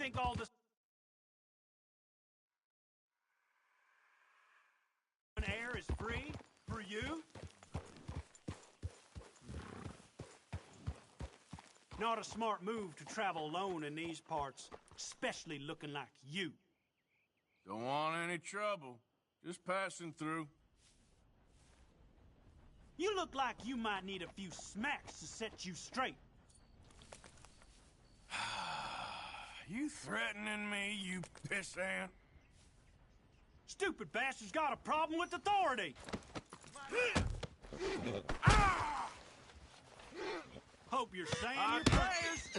think all this air is free for you? Not a smart move to travel alone in these parts, especially looking like you. Don't want any trouble. Just passing through. You look like you might need a few smacks to set you straight. You threatening me, you pissant? Stupid bastard's got a problem with authority. Hope you're saying your prayers.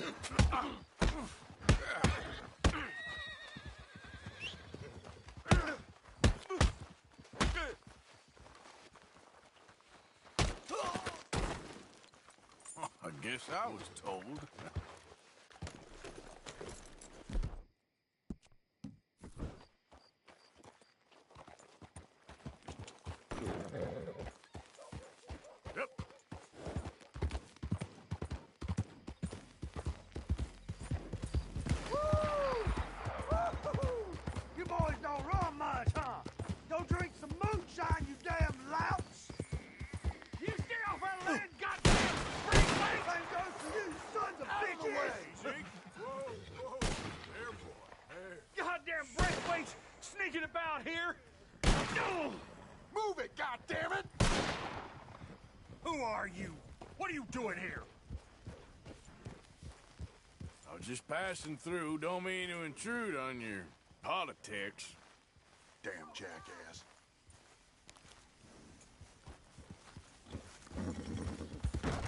I guess I was told. Yep. You boys don't run much, huh? Go drink some moonshine, you damn louts! You stay off our land, goddamn freak! Same goes for you, sons of bitches! Zeke. Whoa, whoa. There, boy. There. Goddamn Braithwaite's sneaking about here! Move it, goddammit! Who are you? What are you doing here? I was just passing through. Don't mean to intrude on your politics. Damn jackass.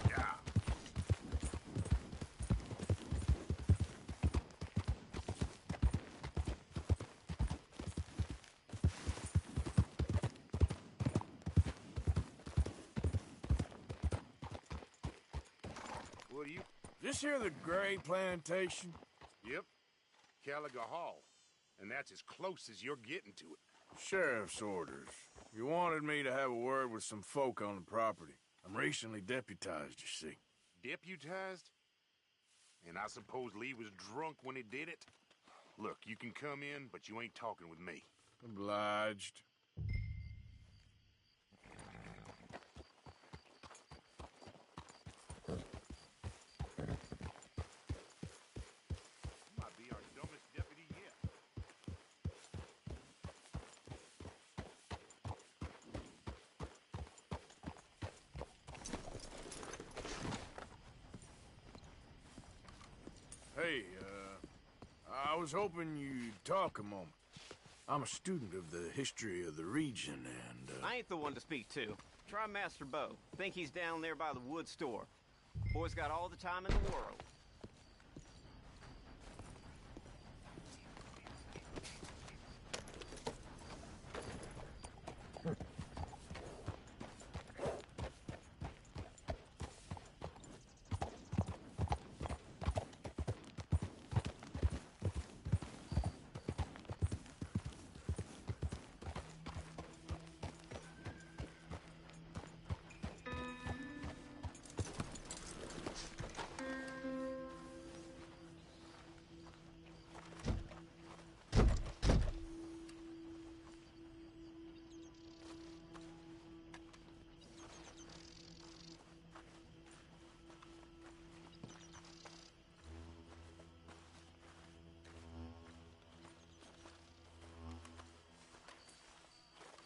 Yeah. What are you? This here the Gray Plantation? Yep. Caliga Hall. And that's as close as you're getting to it. Sheriff's orders. You wanted me to have a word with some folk on the property. I'm recently deputized, you see. Deputized? And I suppose Lee was drunk when he did it? Look, you can come in, but you ain't talking with me. Obliged. You might be our dumbest deputy yet. Hey, I was hoping you'd talk a moment. I'm a student of the history of the region, and, I ain't the one to speak to. Try Master Bo. Think he's down there by the wood store. Boy's got all the time in the world.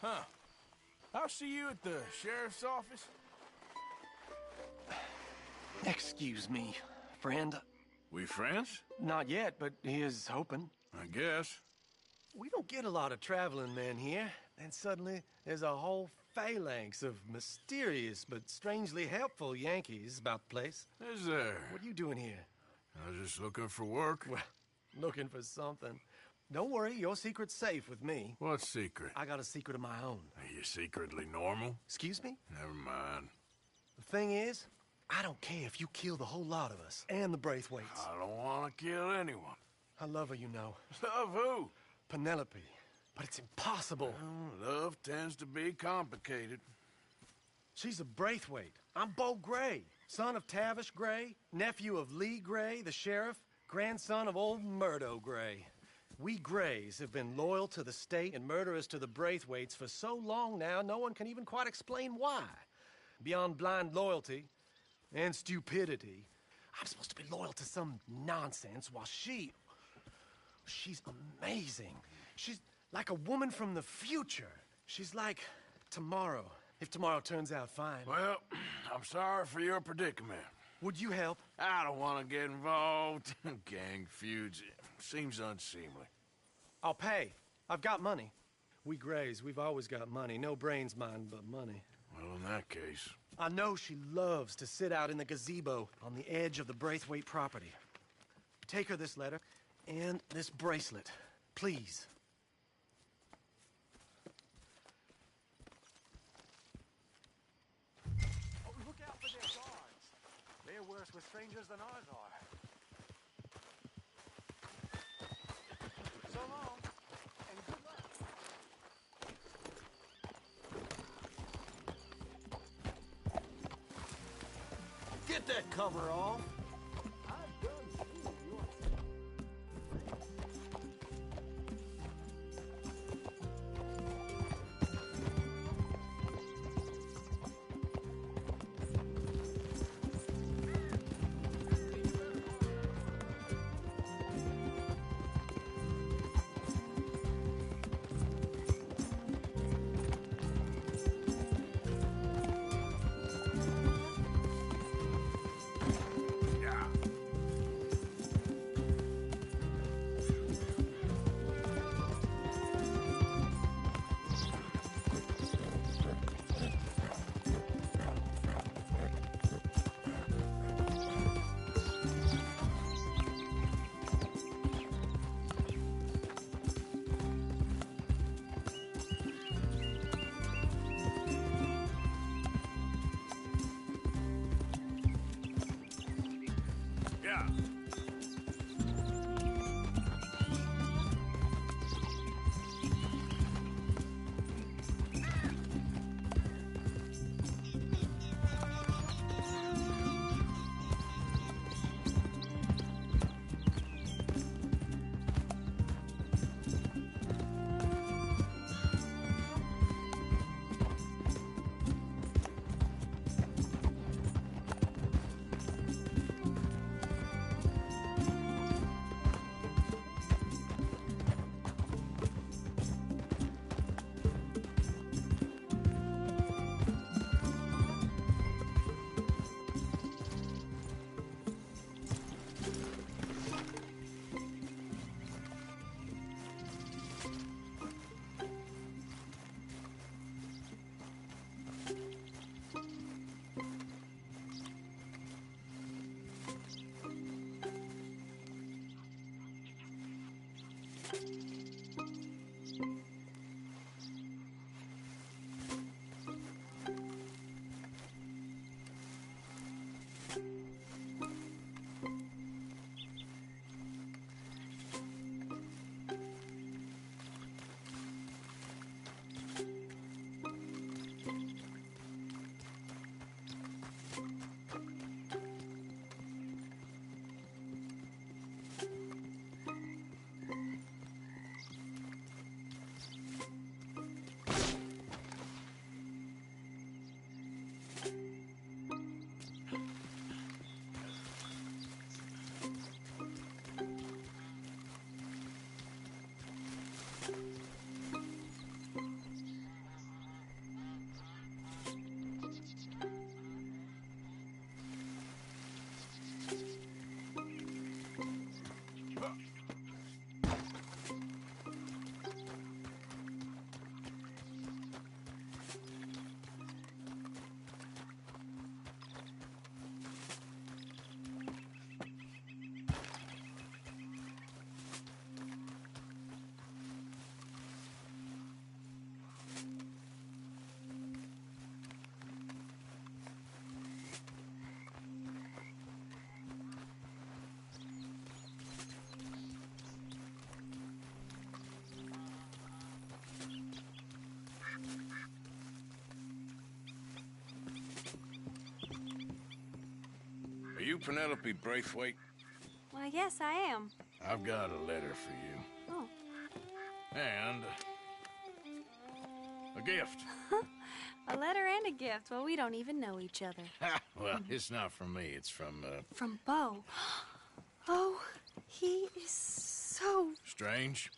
Huh. I'll see you at the sheriff's office. Excuse me, friend. We friends? Not yet, but here's hoping. I guess. We don't get a lot of traveling men here, and suddenly there's a whole phalanx of mysterious but strangely helpful Yankees about the place. Is there? What are you doing here? I was just looking for work. Well, looking for something. Don't worry, your secret's safe with me. What secret? I got a secret of my own. Are you secretly normal? Excuse me? Never mind. The thing is, I don't care if you kill the whole lot of us, and the Braithwaites. I don't want to kill anyone. I love her, you know. Love who? Penelope. But it's impossible. Well, love tends to be complicated. She's a Braithwaite. I'm Bo Gray, son of Tavish Gray, nephew of Lee Gray, the sheriff, grandson of old Murdo Gray. We Grays have been loyal to the state and murderers to the Braithwaites for so long now, no one can even quite explain why. Beyond blind loyalty and stupidity, I'm supposed to be loyal to some nonsense while she's amazing. She's like a woman from the future. She's like tomorrow, if tomorrow turns out fine. Well, I'm sorry for your predicament. Would you help? I don't want to get involved. Gang feuds seems unseemly. I'll pay. I've got money. We Grays, we've always got money. No brains, mind, but money. Well, in that case... I know she loves to sit out in the gazebo on the edge of the Braithwaite property. Take her this letter and this bracelet, please. Oh, look out for their guards. They're worse with strangers than ours are. So long, and good luck. Get that cover off. I've done seen your... Are you Penelope Braithwaite? Why, Yes, I am. I've got a letter for you. Oh. And a gift. A letter and a gift. Well, we don't even know each other. Well, it's not from me. It's from, From Bo. Oh, he is so... Strange.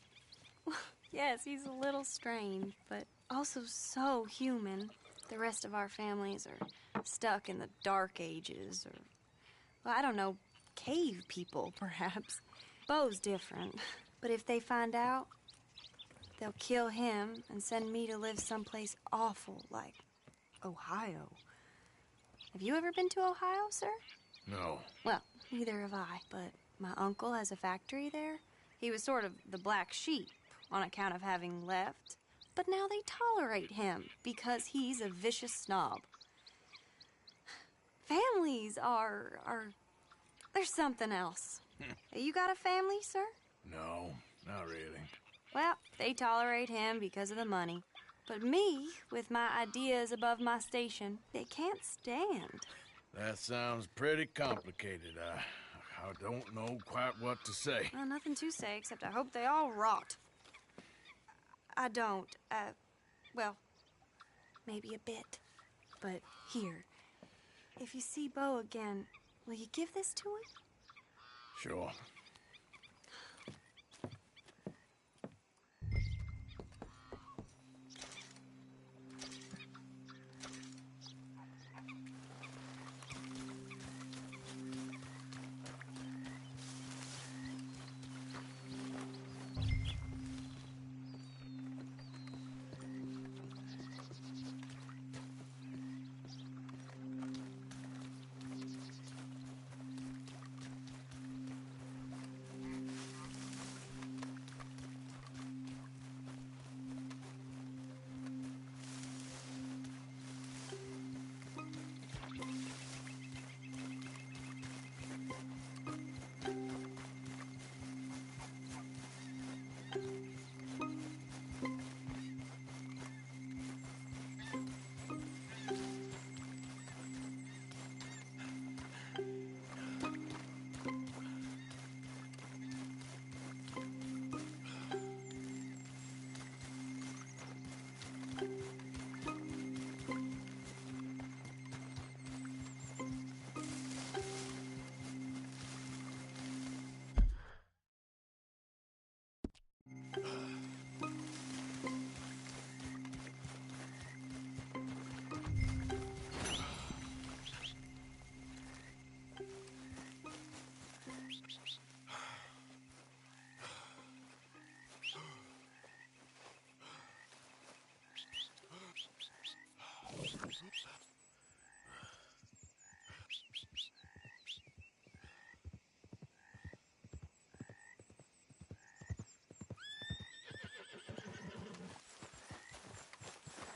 Yes, he's a little strange, but also so human. The rest of our families are stuck in the Dark Ages, or, well, I don't know, cave people, perhaps. Bo's different. But if they find out, they'll kill him and send me to live someplace awful like Ohio. Have you ever been to Ohio, sir? No. Well, neither have I, but my uncle has a factory there. He was sort of the black sheep on account of having left, but now they tolerate him because he's a vicious snob. Families there's something else. You got a family, sir? No, not really. Well, they tolerate him because of the money. But me, with my ideas above my station, they can't stand. That sounds pretty complicated. I don't know quite what to say. Well, nothing to say, except I hope they all rot. I don't, well, maybe a bit. But here, if you see Bo again, will you give this to him? Sure.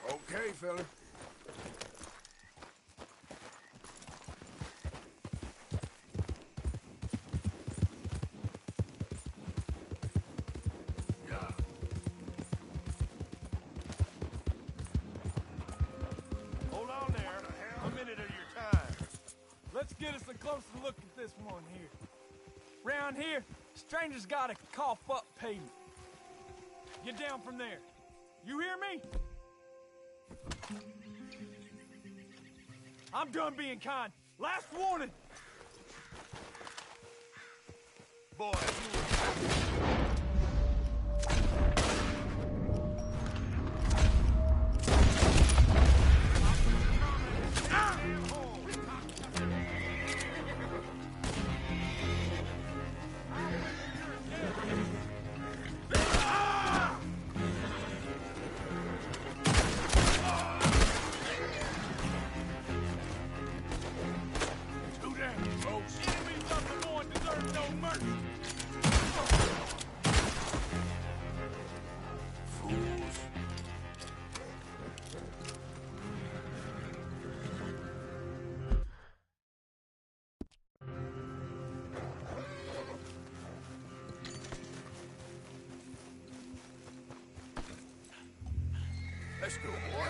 Okay, fella. Hold on there. A minute of your time. Let's get us a closer look at this one here. Round here, strangers gotta cough up payment. Get down from there. You hear me? I'm done being kind. Last warning. Boy, Enemies of the Lord deserve no mercy. Fools. Let's go, boy.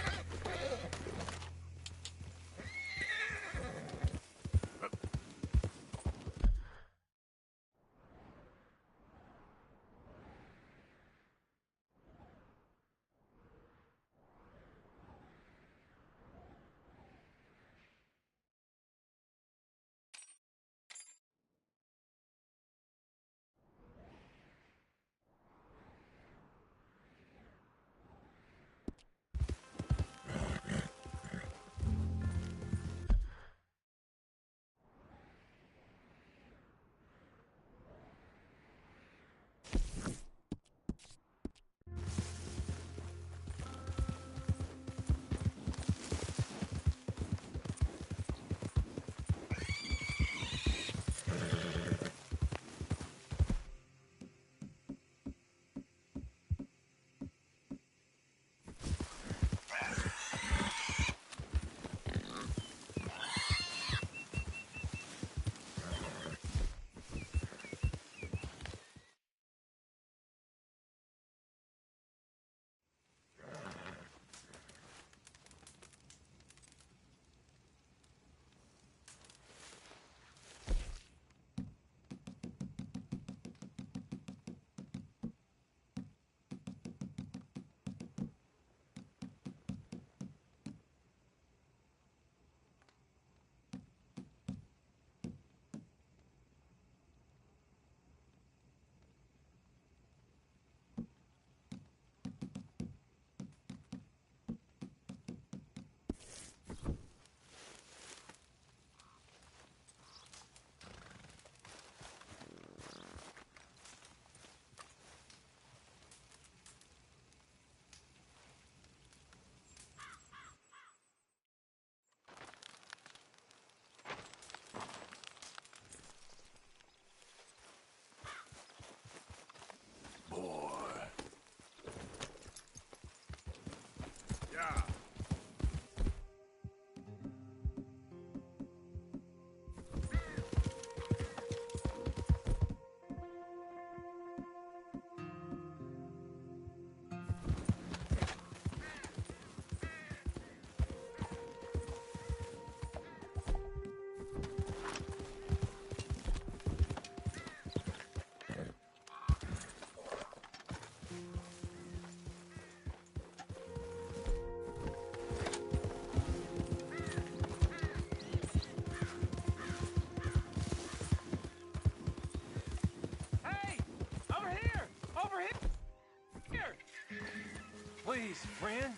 Please, friend.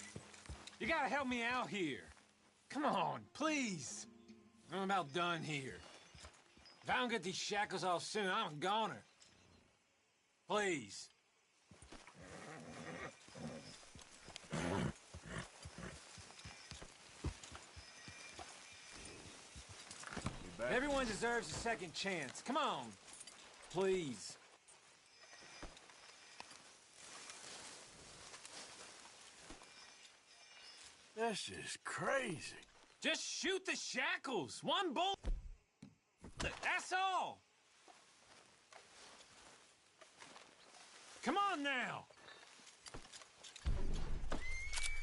You gotta help me out here. Come on, please. I'm about done here. If I don't get these shackles off soon, I'm a goner. Please. Everyone deserves a second chance. Come on. Please. This is crazy. Just shoot the shackles. One bullet. That's all. Come on now.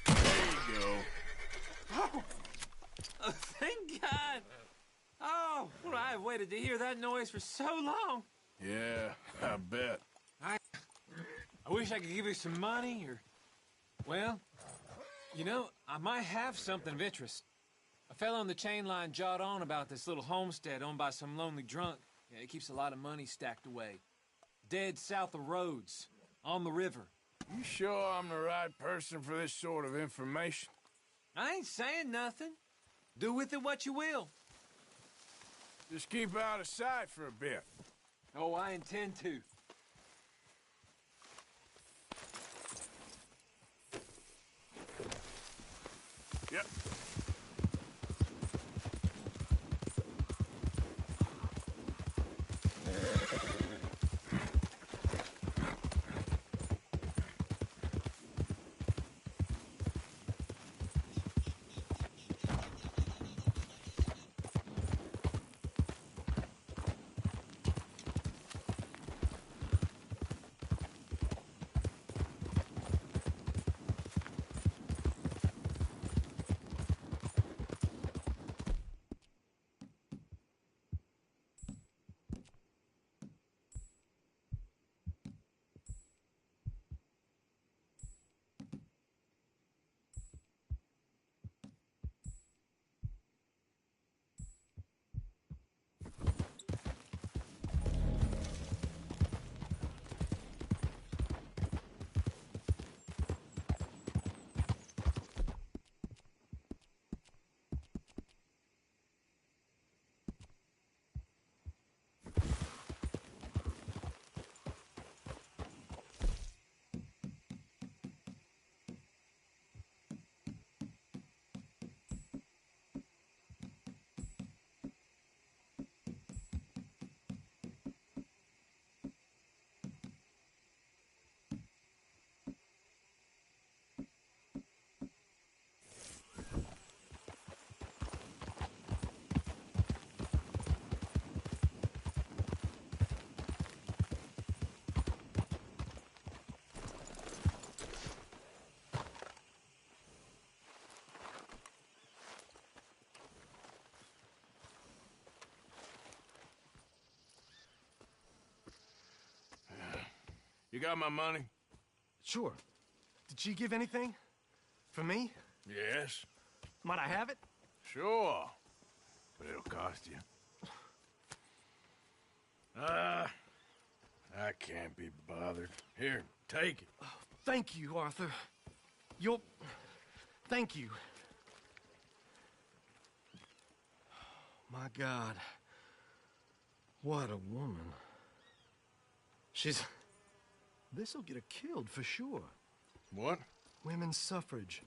There you go. Oh, thank God. Oh, well, I've waited to hear that noise for so long. Yeah, I bet. I wish I could give you some money or... Well, you know, I might have something of interest. A fellow on the chain line jawed on about this little homestead owned by some lonely drunk. Yeah, he keeps a lot of money stacked away. Dead south of Rhodes, on the river. You sure I'm the right person for this sort of information? I ain't saying nothing. Do with it what you will. Just keep out of sight for a bit. Oh, I intend to. Yep. You got my money? Sure. Did she give anything? For me? Yes. Might I have it? Sure. But it'll cost you. I can't be bothered. Here, take it. Oh, thank you, Arthur. You'll... Thank you. My God. What a woman. She's... This'll get her killed for sure. What? Women's suffrage.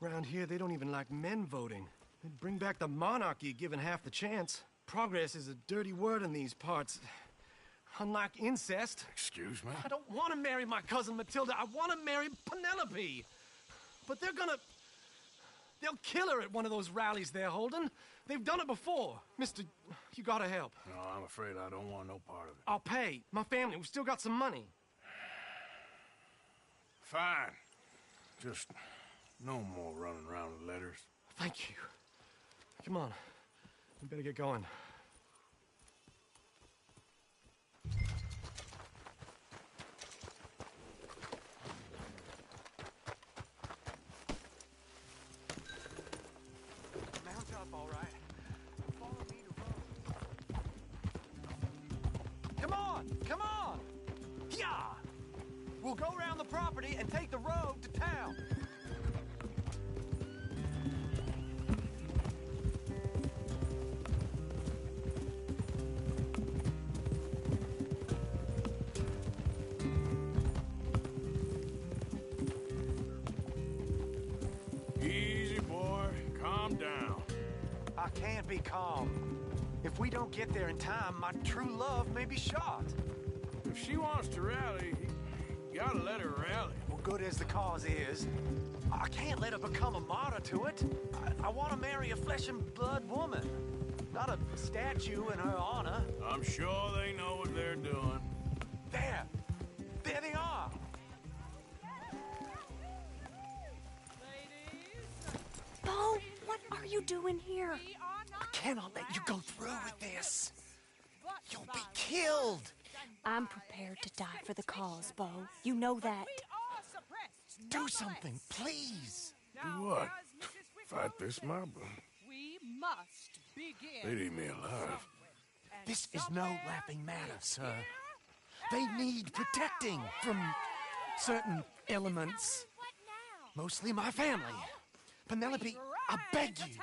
Around here, they don't even like men voting. They'd bring back the monarchy given half the chance. Progress is a dirty word in these parts. Unlike incest. Excuse me? I don't want to marry my cousin Matilda. I want to marry Penelope. But they're gonna... They'll kill her at one of those rallies they're holding. They've done it before. Mister, you gotta help. No, I'm afraid I don't want no part of it. I'll pay. My family, we've still got some money. Fine. Just no more running around with letters. Thank you. Come on. We better get going. Mount up, all right. Follow me to road. Come on! Come on! Yeah! We'll go around the property and take the road to town. Easy, boy. Calm down. I can't be calm. If we don't get there in time, my true love may be shot. If she wants to rally, you gotta let her rally. Well, good as the cause is, I can't let her become a martyr to it. I want to marry a flesh and blood woman, not a statue in her honor. I'm sure they know what they're doing. There! There they are! Bo, what are you doing here? I cannot let you go through with this. You'll be killed. I'm prepared to die for the cause, Bo. You know that. Do something, please. Do what? Fight this mob? We must begin. They'd eat me alive. This is no laughing matter, sir. They need protecting from certain elements. Mostly my family. Penelope, I beg you.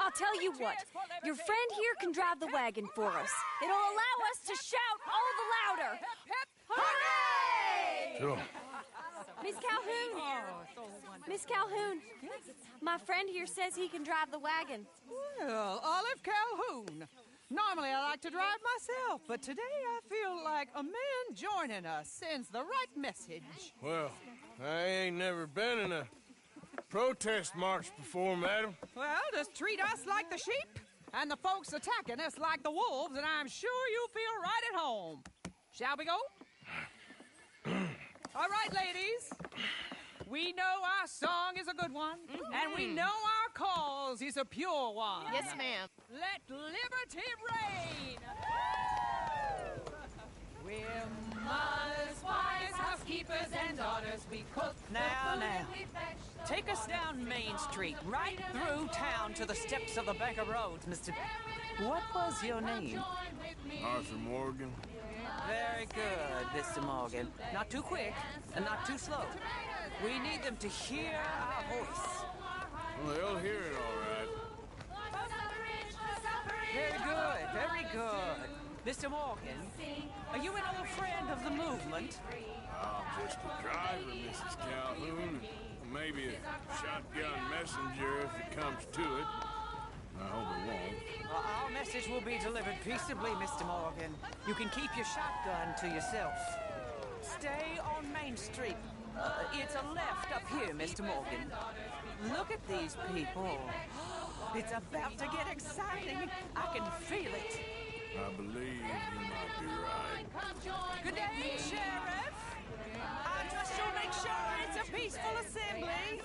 I'll tell you what. Your friend here can drive the wagon for us. It'll allow us to shout all the louder. Hooray! Sure. Miss Calhoun! Miss Calhoun! My friend here says he can drive the wagon. Well, Olive Calhoun. Normally I like to drive myself, but today I feel like a man joining us sends the right message. Well, I ain't never been in a protest march before, madam. Well, just treat us like the sheep, and the folks attacking us like the wolves, and I'm sure you'll feel right at home. Shall we go? All right, ladies. We know our song is a good one, and we know our cause is a pure one. Yes, ma'am. Let liberty reign! We're mothers, wives, housekeepers, and daughters. We cook Now. Take us down Main Street, right through town to the steps of the Banker Roads, Mr. What was your name? Arthur Morgan. Very good, Mr. Morgan. Not too quick, and not too slow. We need them to hear our voice. Well, they'll hear it all right. Very good, very good. Mr. Morgan, are you an old friend of the movement? I'm just a driver, Mrs. Calhoun. Maybe a shotgun messenger if it comes to it. I hope it won't. Our message will be delivered peaceably, Mr. Morgan. You can keep your shotgun to yourself. Stay on Main Street. It's a left up here, Mr. Morgan. Look at these people. It's about to get exciting. I can feel it. I believe you might be right. Good day, Sheriff. I trust you'll make sure it's a peaceful assembly.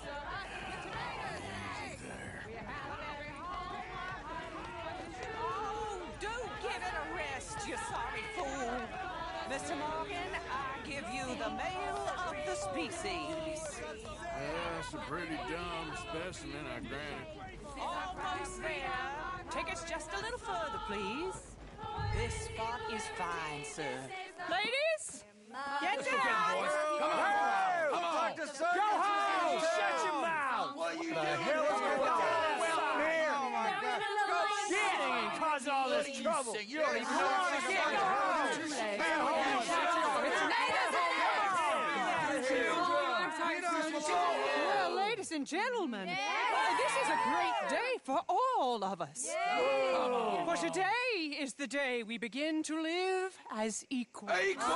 Oh, do give it a rest, you sorry fool. Mr. Morgan, I give you the male of the species. That's a pretty dumb specimen, I grant it. Almost there. Take us just a little further, please. This spot is fine, sir. Ladies, get down! Come on! Hey! Go home! Shut your mouth! What are you doing? The hell is going on? Well, here! Oh, my God. Shit! Cause all this trouble. You don't even know what you're doing. Well, ladies and gentlemen, this is a great day for all of us. For today is the day we begin to live as equals. Equals?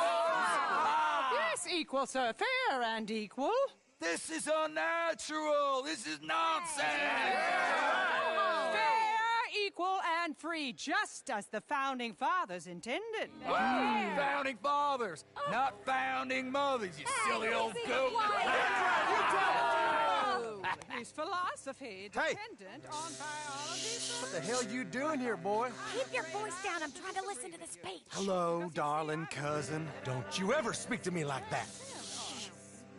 Yes, equal, sir. Fair and equal. This is unnatural. This is nonsense. Fair, equal, and free, just as the Founding Fathers intended. Founding fathers, not founding mothers, you silly old goat. His philosophy dependent on biology. What the hell you doing here, boy? Keep your voice down. I'm trying to listen to the speech. Hello, darling cousin. Don't you ever speak to me like that.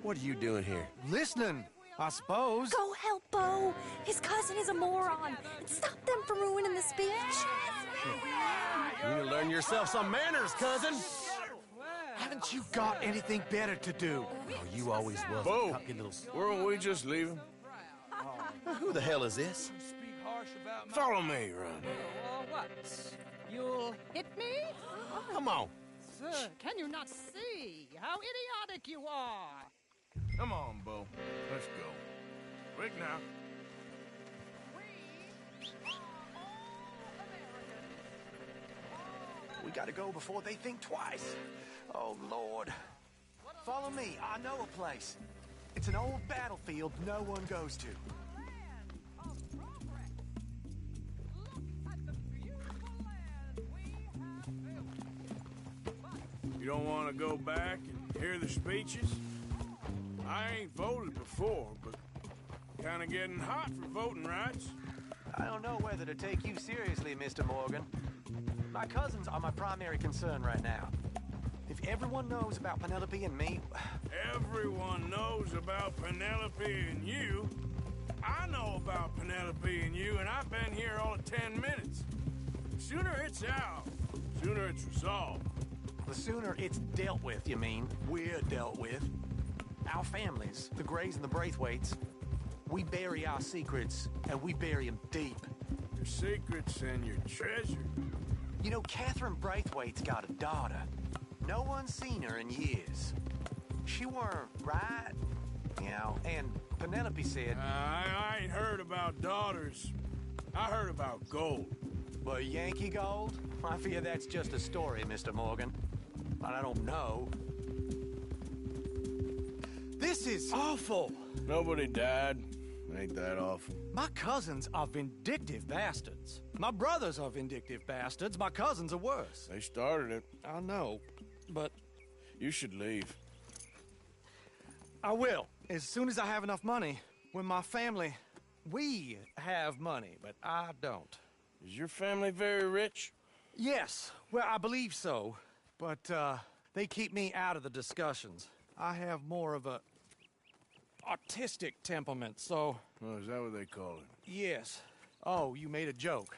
What are you doing here? Listening, I suppose. Go help Bo. His cousin is a moron. And stop them from ruining the speech. You need to learn yourself some manners, cousin. Haven't you got anything better to do? Oh, you always was. Bo, a little... weren't we just leaving? Who the hell is this? Follow me, Ron. What? You'll hit me? Come on. Sir, can you not see how idiotic you are? Come on, Bo. Let's go. Quick now. We gotta go before they think twice. Oh, Lord. Follow me. I know a place. It's an old battlefield no one goes to. You don't want to go back and hear the speeches? I ain't voted before, but kind of getting hot for voting rights. I don't know whether to take you seriously, Mr. Morgan. My cousins are my primary concern right now. If everyone knows about Penelope and me... Everyone knows about Penelope and you. I know about Penelope and you, and I've been here all of 10 minutes. Sooner it's out, sooner it's resolved. The sooner it's dealt with, you mean, we're dealt with. Our families, the Grays and the Braithwaites, we bury our secrets, and we bury them deep. Your secrets and your treasure. You know, Catherine Braithwaite's got a daughter. No one's seen her in years. She weren't right, you know, and Penelope said... I ain't heard about daughters. I heard about gold. But Yankee gold? I fear that's just a story, Mr. Morgan. But I don't know. This is awful. Nobody died. Ain't that awful? My cousins are vindictive bastards. My brothers are vindictive bastards. My cousins are worse. They started it. I know, but... You should leave. I will, as soon as I have enough money. When my family... We have money, but I don't. Is your family very rich? Yes, well, I believe so. But, they keep me out of the discussions. I have more of a... artistic temperament, so... Oh, is that what they call it? Yes. Oh, you made a joke.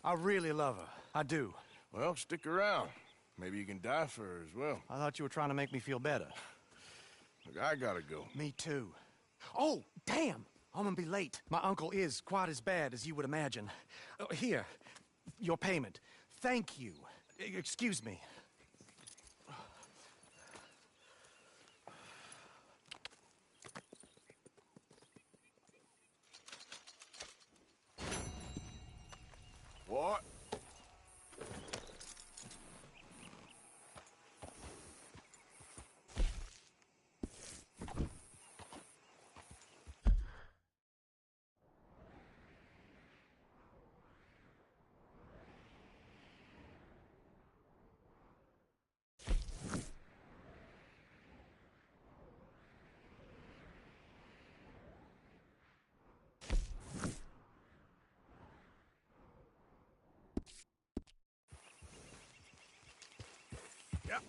I really love her. I do. Well, stick around. Maybe you can die for her as well. I thought you were trying to make me feel better. Look, I gotta go. Me too. Oh, damn! I'm gonna be late. My uncle is quite as bad as you would imagine. Here, your payment. Thank you. Excuse me. What? Yep.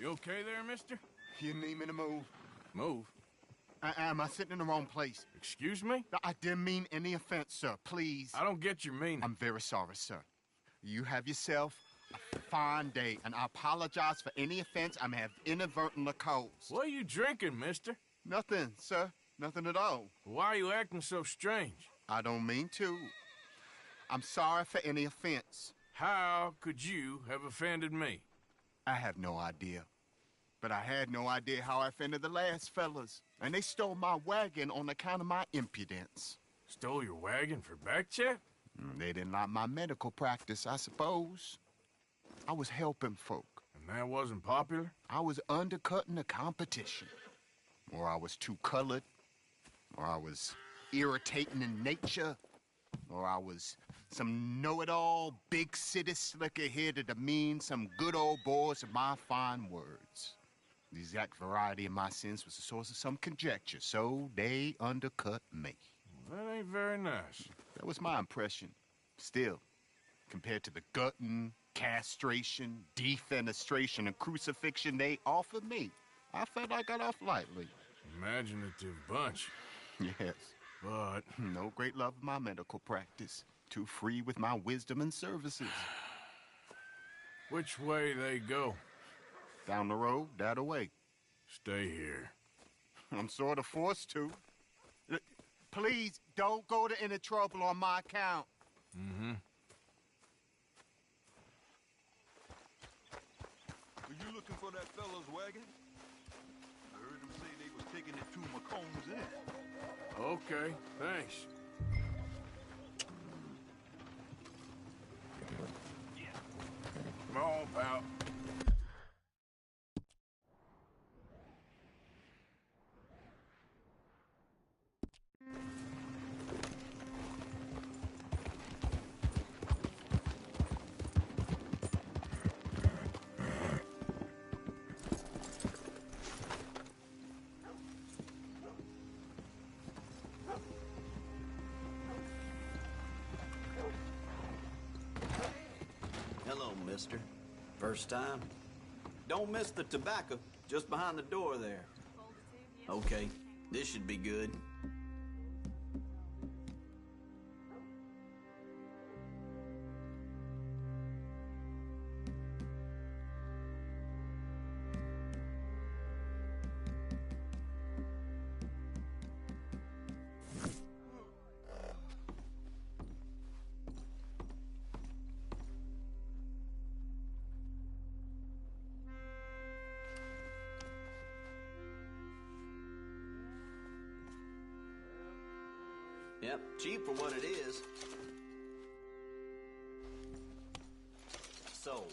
You okay there, mister? You need me to move? Move? Am I sitting in the wrong place? Excuse me? I didn't mean any offense, sir. Please. I don't get your meaning. I'm very sorry, sir. You have yourself a fine day, and I apologize for any offense I may have inadvertently caused. What are you drinking, mister? Nothing, sir. Nothing at all. Why are you acting so strange? I don't mean to. I'm sorry for any offense. How could you have offended me? I have no idea. But I had no idea how I offended the last fellas. And they stole my wagon on account of my impudence. Stole your wagon for back check? They didn't like my medical practice, I suppose. I was helping folk. And that wasn't popular? I was undercutting the competition. Or I was too colored. Or I was irritating in nature. Or I was some know-it-all, big city slicker here to demean some good old boys of my fine words. The exact variety of my sins was the source of some conjecture, so they undercut me. Well, that ain't very nice. That was my impression. Still, compared to the gutting, castration, defenestration, and crucifixion they offered me, I felt I got off lightly. Imaginative bunch. Yes. But no great love of my medical practice. Too free with my wisdom and services. Which way they go? Down the road, that way. Stay here. I'm sort of forced to. Please, don't go to any trouble on my account. Mm-hmm. Were you looking for that fellow's wagon? I heard him say they was taking it to McComb's Inn. Okay, thanks. Come on, pal. Hello, mister. First time? Don't miss the tobacco, just behind the door there. Okay, this should be good. Yep, cheap for what it is. Sold.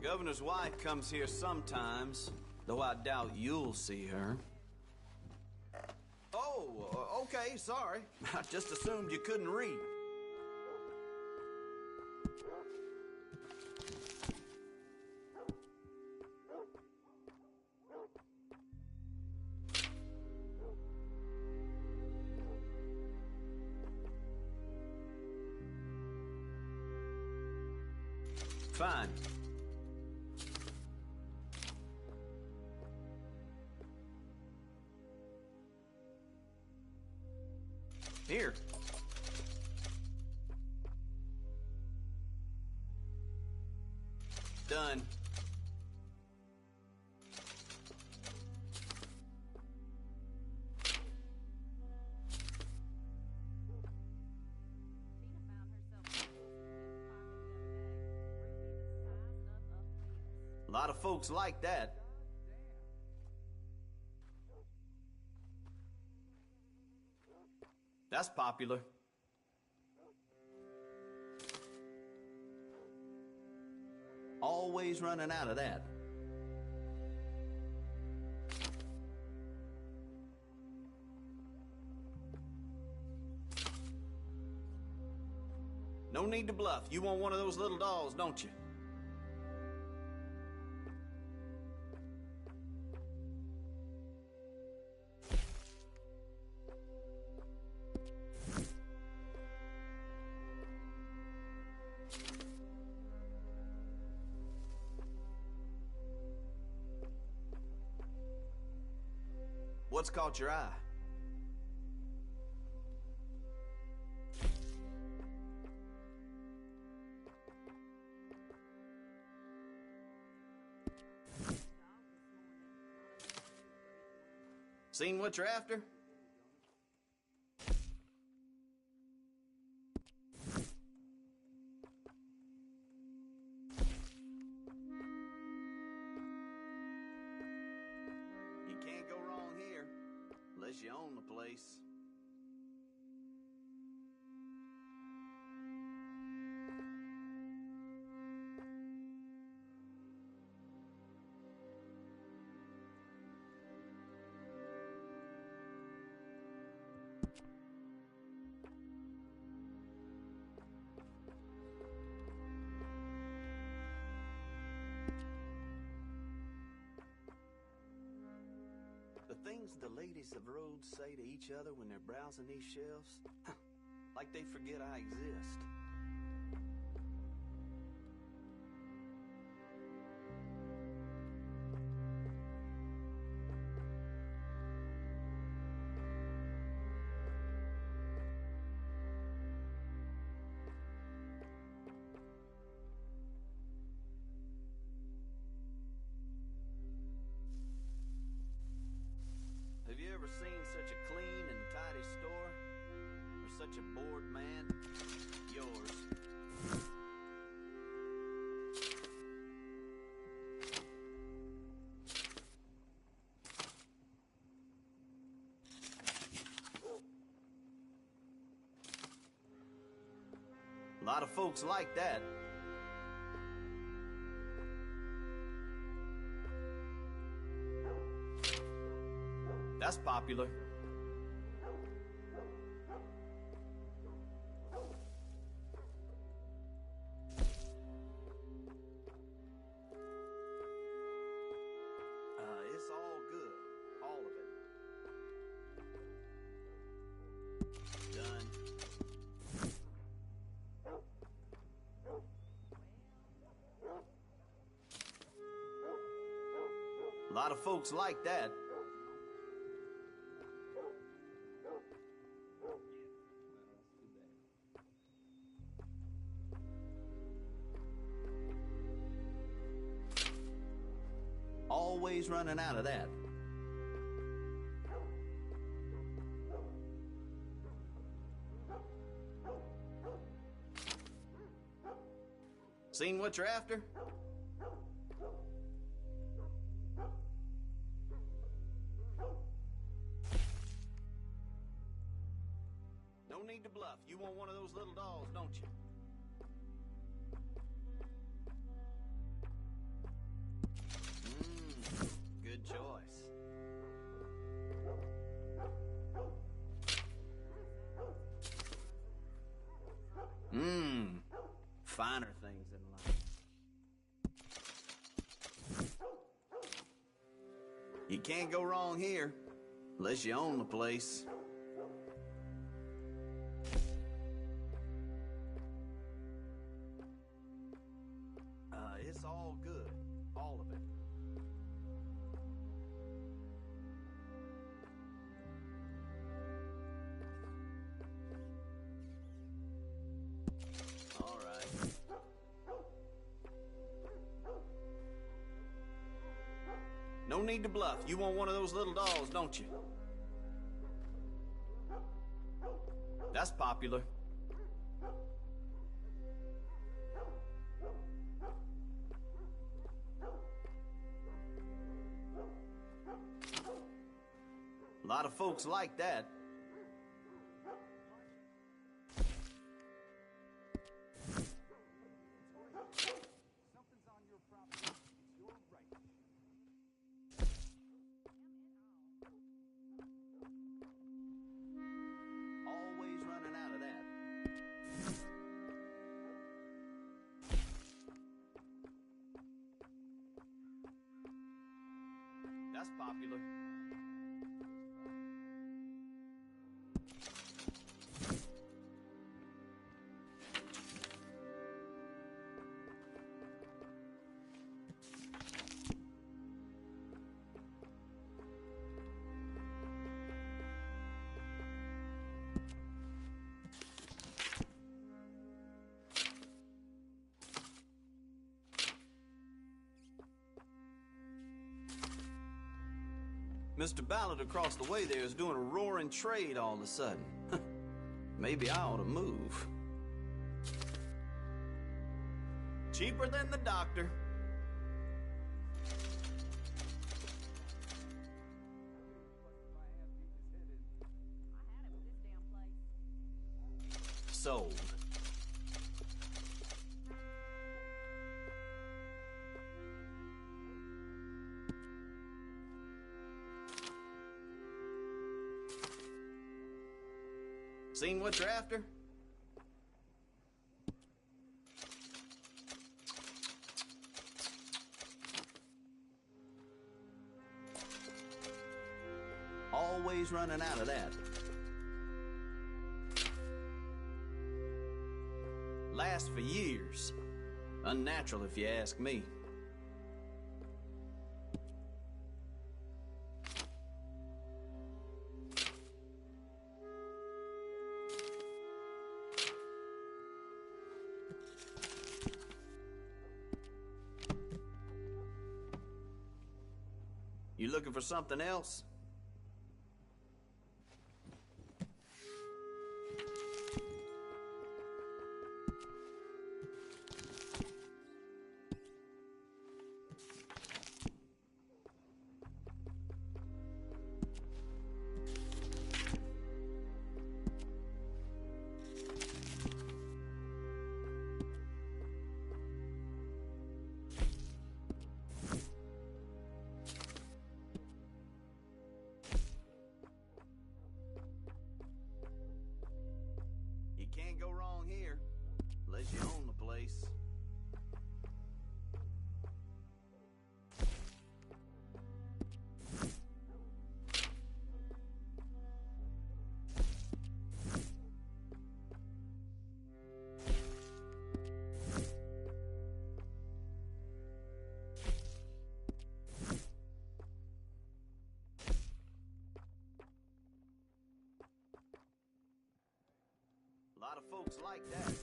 Governor's wife comes here sometimes, though I doubt you'll see her. Oh, okay, sorry. I just assumed you couldn't read. Fine. Here. Done. A lot of folks like that. That's popular. Always running out of that. No need to bluff. You want one of those little dolls, don't you? What's caught your eye? Seen what you're after? You can't go wrong here, unless you own the place. The things the ladies of Rhodes say to each other when they're browsing these shelves, like they forget I exist. Have you ever seen such a clean and tidy store? Or such a bored man? Yours. A lot of folks like that. That's popular. It's all good. All of it. Done. A lot of folks like that. Always running out of that. Seen what you're after? No need to bluff. You want one of those little dolls, don't you? Good choice. Finer things in life. You can't go wrong here, unless you own the place. It's all good. All of it. All right. No need to bluff. You want one of those little dolls, don't you? That's popular. A lot of folks like that. Always running out of that. That's popular. Mr. Ballard across the way there is doing a roaring trade all of a sudden. Maybe I ought to move. Cheaper than the doctor. Sold. Seen what you're after? Always running out of that. Lasts for years. Unnatural if you ask me. You looking for something else? Can't go wrong here, unless you own the place. A lot of folks like that.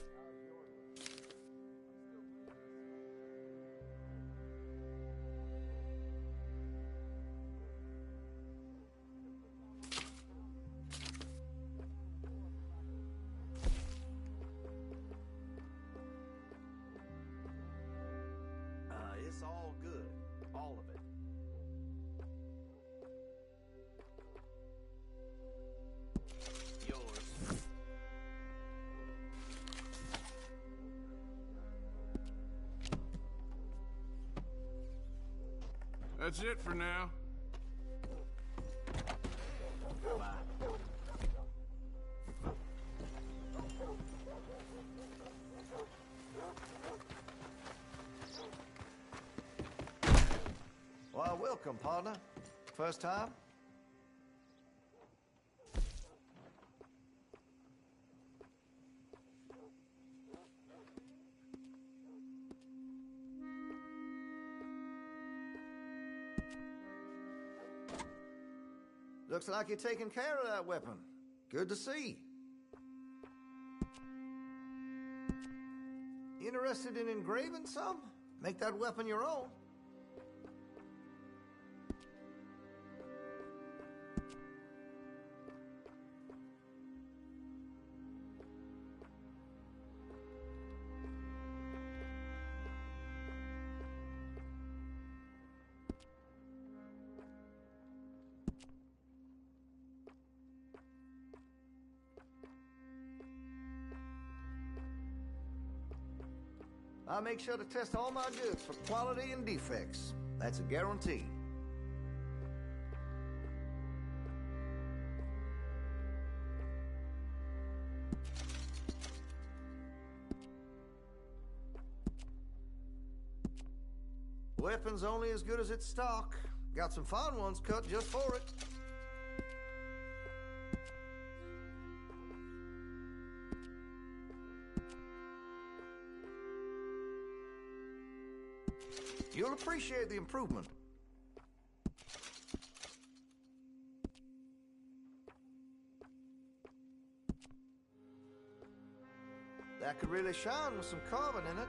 It's all good. All of it. Yours. That's it for now. Bye. Why, welcome, partner. First time? Looks like you're taking care of that weapon. Good to see. Interested in engraving some? Make that weapon your own. I make sure to test all my goods for quality and defects. That's a guarantee. Weapon's only as good as its stock. Got some fine ones cut just for it. You'll appreciate the improvement. That could really shine with some carbon in it.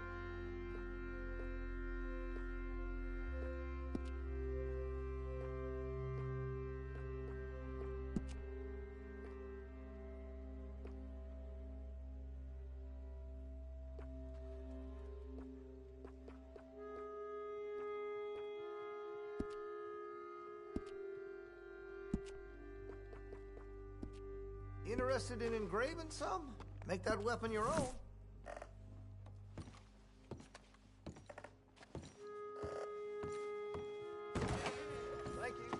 Interested in engraving some? Make that weapon your own. Thank you.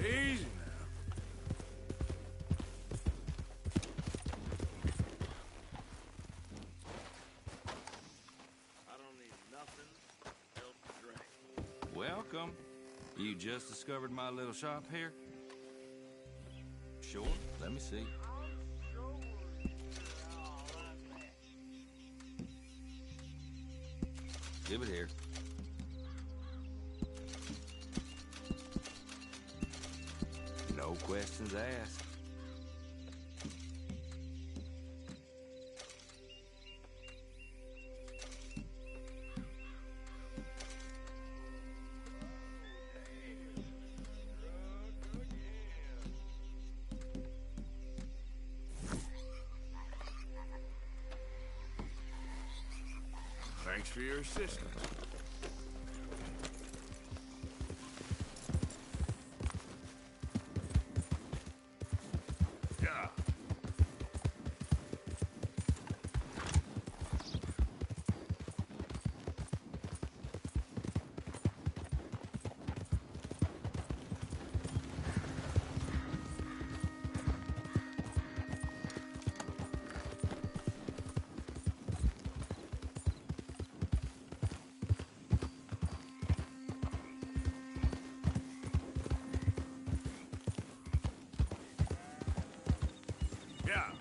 Easy now. I don't need nothing else to drink. Welcome. You just discovered my little shop here? Sure, let me see. Give it here. No questions asked. Thanks for your assistance. Yeah. Yeah.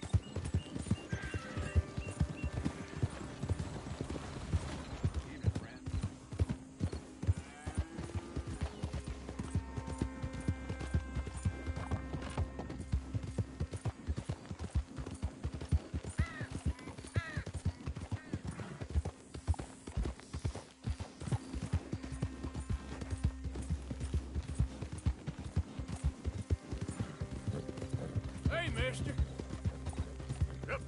Hey, mister. Yep.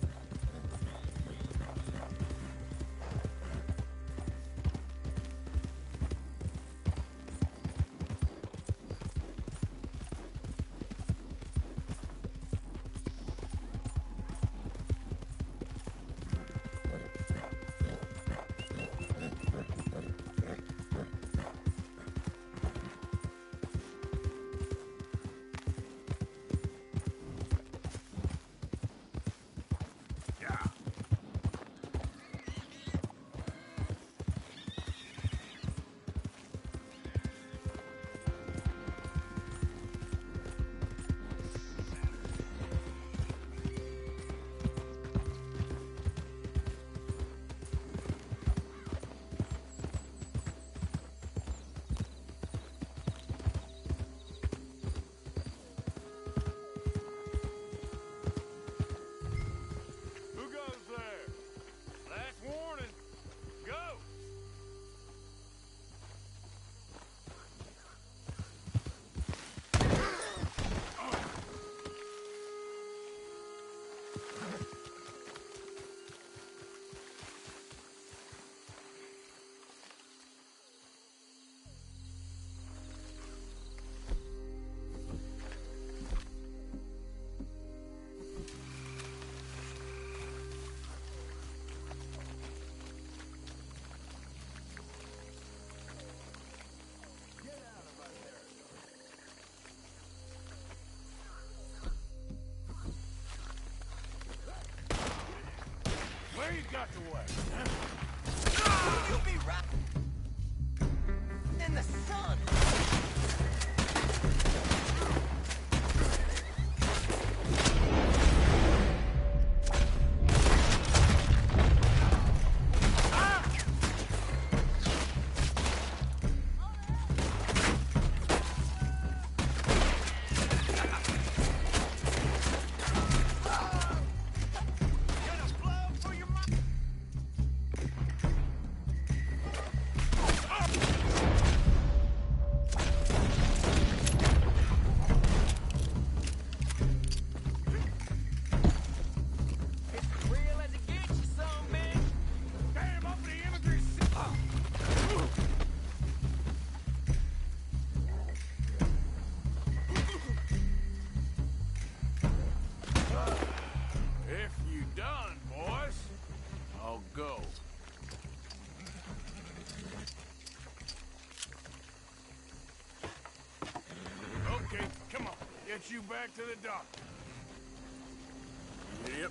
Who goes there? Last warning. Go! Where you got the way? Huh? You'll be right in the sun. go. Okay, come on. Get you back to the dock. Yep.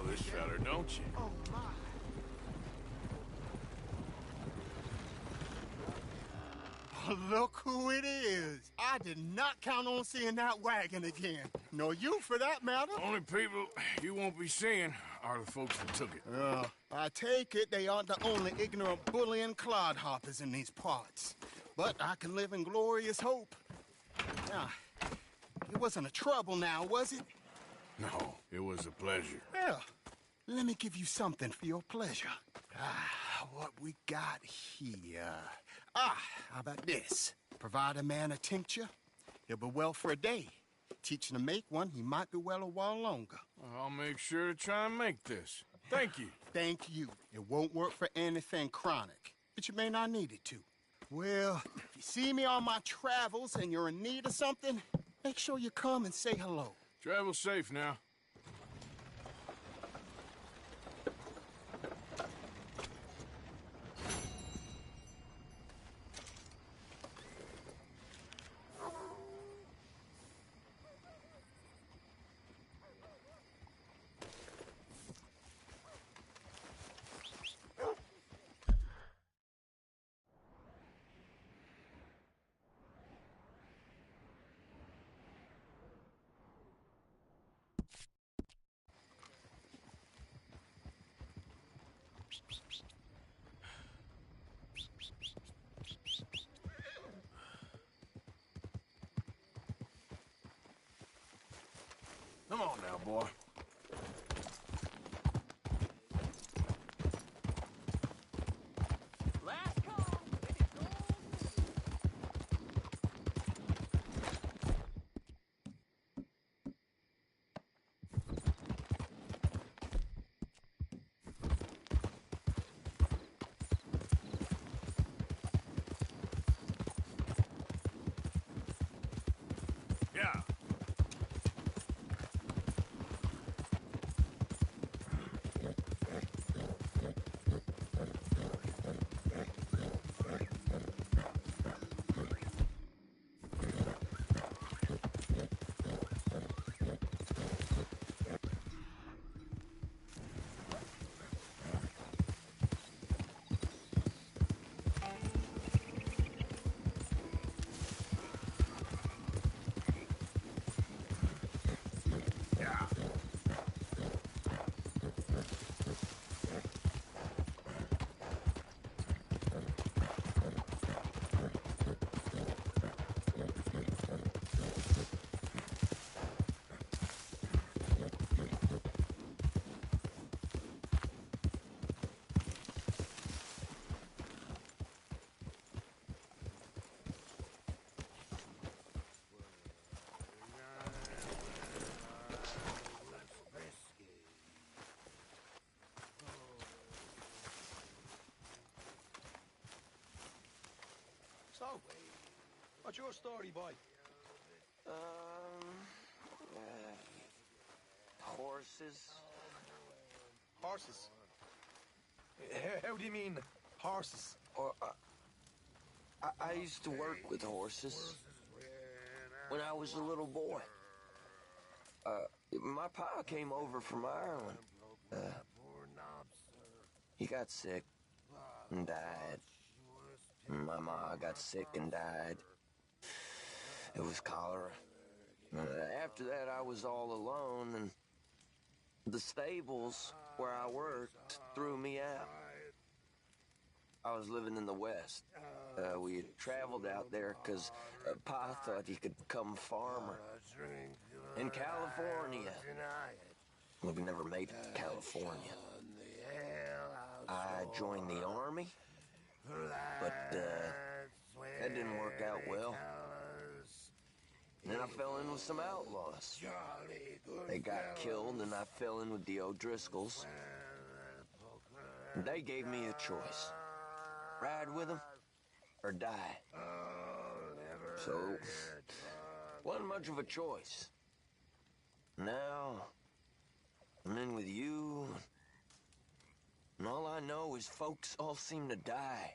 This feller, don't you? Oh, my. Oh, look who it is. I did not count on seeing that wagon again. Nor you, for that matter. Only people you won't be seeing are the folks that took it. I take it they aren't the only ignorant bullying clodhoppers in these parts. But I can live in glorious hope. Now, it wasn't a trouble now, was it? No, it was a pleasure. Yeah. Let me give you something for your pleasure. What we got here? How about this? Provide a man a tincture, he'll be well for a day. Teach him to make one, he might be well a while longer. I'll make sure to try and make this. Thank you. Thank you. It won't work for anything chronic, but you may not need it to. Well, if you see me on my travels and you're in need of something, make sure you come and say hello. Travel safe now. Come on now, boy. Hello? What's your story, boy? Horses. Horses? How do you mean, horses? Or, I used to work with horses when I was a little boy. My pa came over from Ireland. He got sick and died. My ma got sick and died. It was cholera. After that, I was all alone, and the stables where I worked threw me out. I was living in the West. We had traveled out there because Pa thought he could become a farmer. In California. Well, we never made it to California. I joined the Army, but that didn't work out well. And then I fell in with some outlaws. They got killed, and I fell in with the O'Driscolls. They gave me a choice. Ride with them or die. So, wasn't much of a choice. Now, I'm in with you, and all I know is folks all seem to die.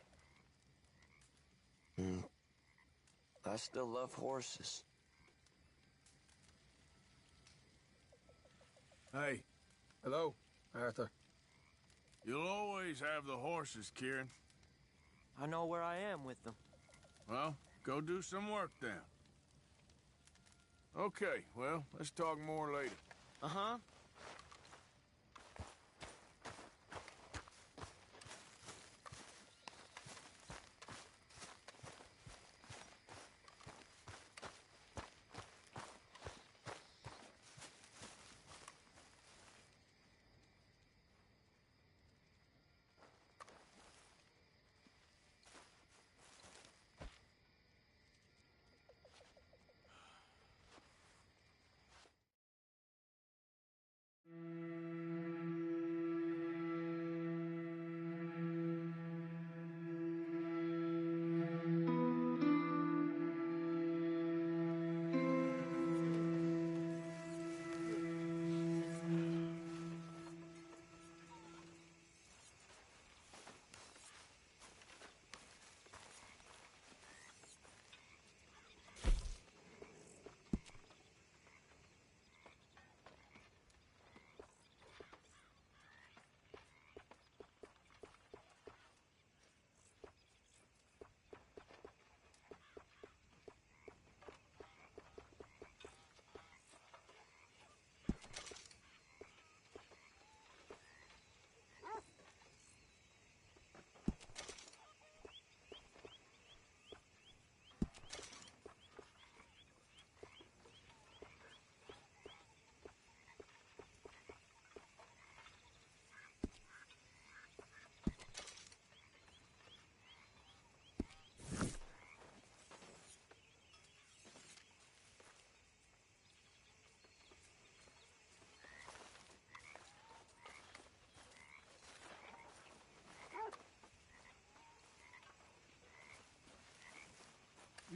And I still love horses. Hey. Hello, Arthur. You'll always have the horses, Kieran. I know where I am with them. Well, go do some work then. Okay, well, let's talk more later. Uh-huh.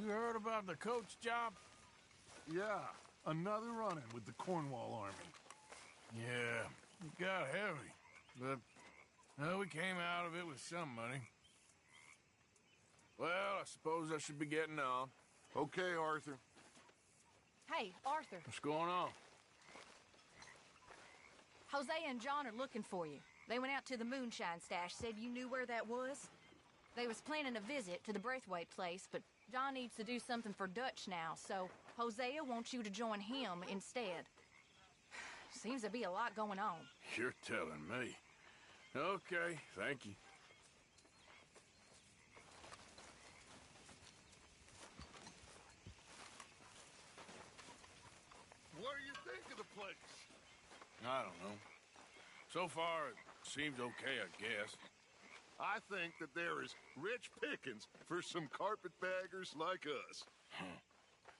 You heard about the coach job? Yeah, another run-in with the Cornwall Army. Yeah, it got heavy, but well, we came out of it with some money. Well, I suppose I should be getting on. Okay, Arthur. Hey, Arthur. What's going on? Hosea and John are looking for you. They went out to the moonshine stash, said you knew where that was. They was planning a visit to the Braithwaite place, but John needs to do something for Dutch now, so Hosea wants you to join him instead. Seems to be a lot going on. You're telling me. Okay, thank you. What do you think of the place? I don't know. So far, it seems okay, I guess. I think that there is rich pickings for some carpetbaggers like us.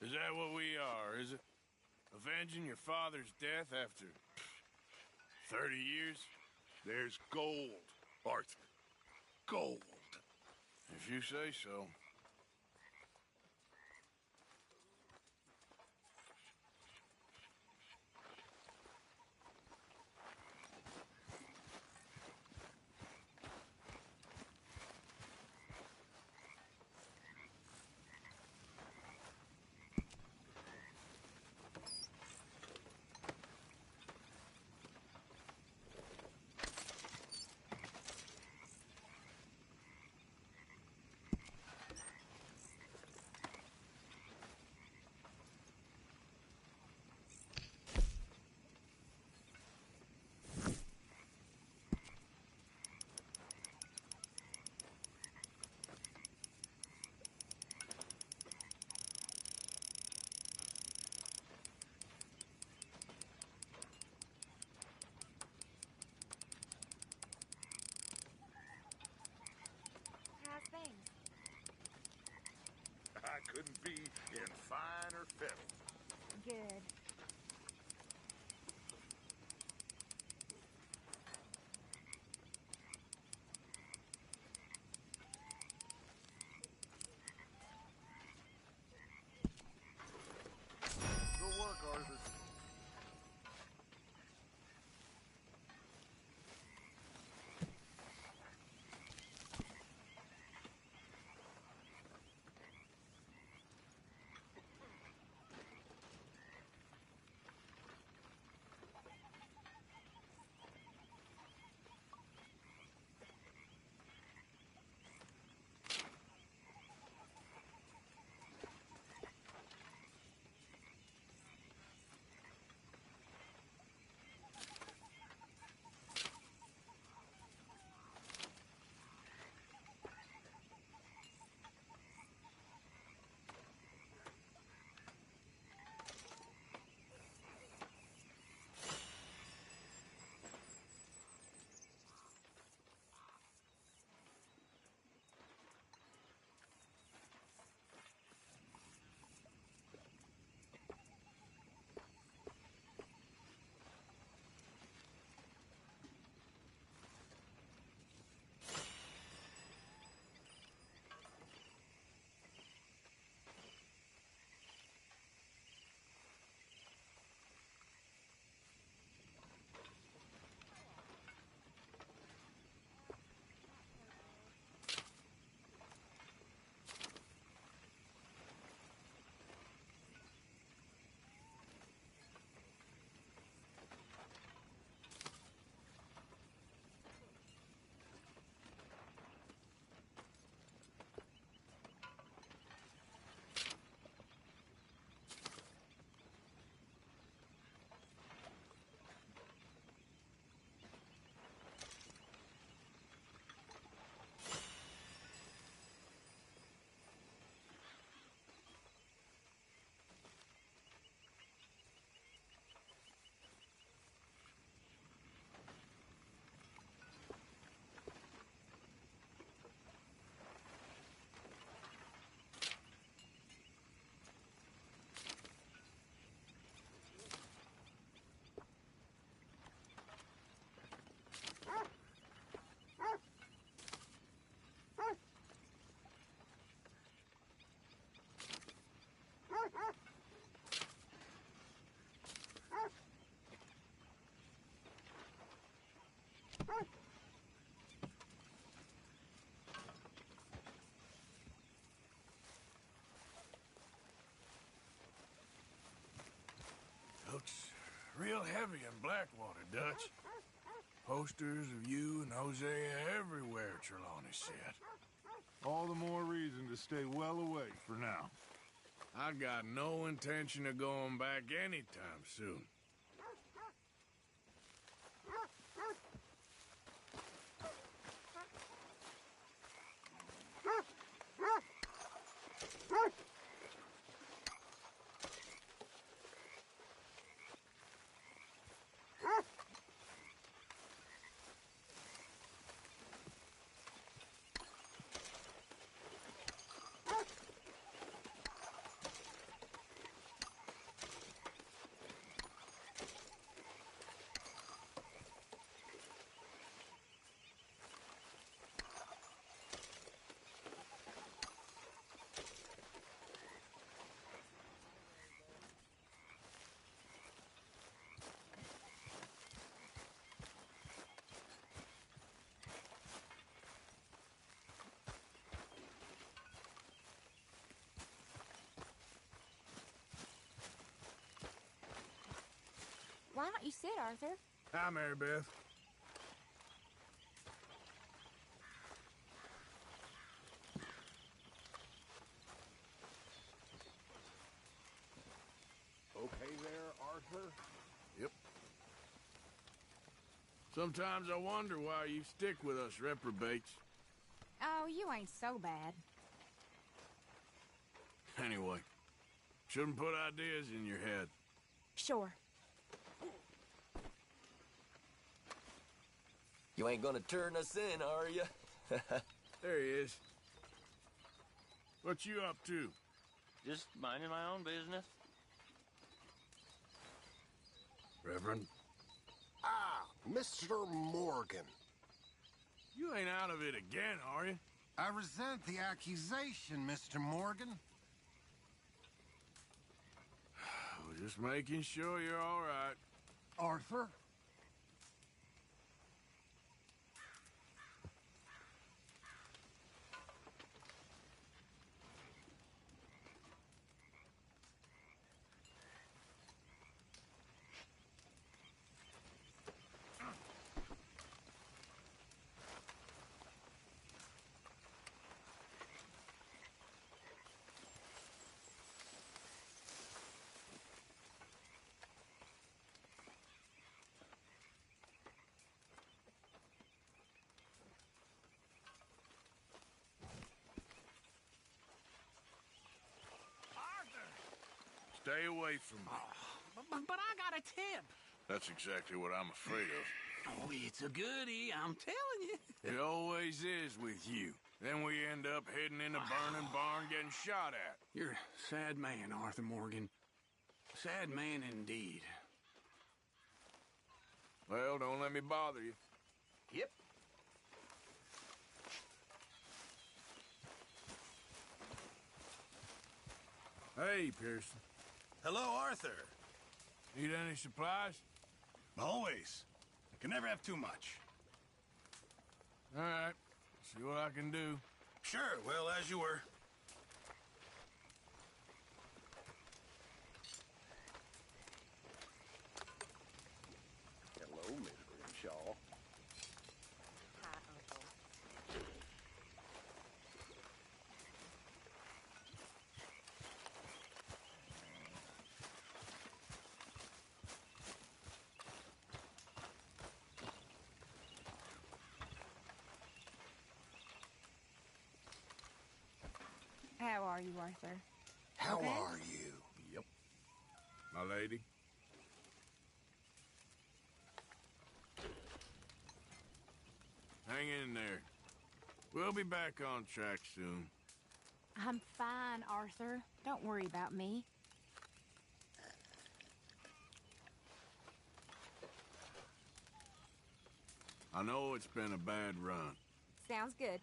Is that what we are, is it? Avenging your father's death after 30 years? There's gold, Arthur. Gold. If you say so. Looks real heavy in Blackwater, Dutch. Posters of you and Hosea everywhere, Trelawney said. All the more reason to stay well away for now. I got no intention of going back anytime soon. Why don't you sit, Arthur? Hi, Mary Beth. Okay there, Arthur? Yep. Sometimes I wonder why you stick with us reprobates. Oh, you ain't so bad. Anyway, shouldn't put ideas in your head. Sure. You ain't gonna turn us in, are you? There he is. What you up to? Just minding my own business. Reverend? Ah, Mr. Morgan. You ain't out of it again, are you? I resent the accusation, Mr. Morgan. Just making sure you're all right. Arthur? Stay away from me. But I got a tip. That's exactly what I'm afraid of. Oh, it's a goodie, I'm telling you. It always is with you. Then we end up heading in a burning barn getting shot at. You're a sad man, Arthur Morgan. Sad man indeed. Well, don't let me bother you. Yep. Hey, Pearson. Hello, Arthur. Need any supplies? Always. I can never have too much. All right. See what I can do. Sure, well, as you were. Hello, Miss Grimshaw. Hi, Uncle. How are you, Arthur? How Okay. are you? Yep. My lady. Hang in there. We'll be back on track soon. I'm fine, Arthur. Don't worry about me. I know it's been a bad run. Sounds good.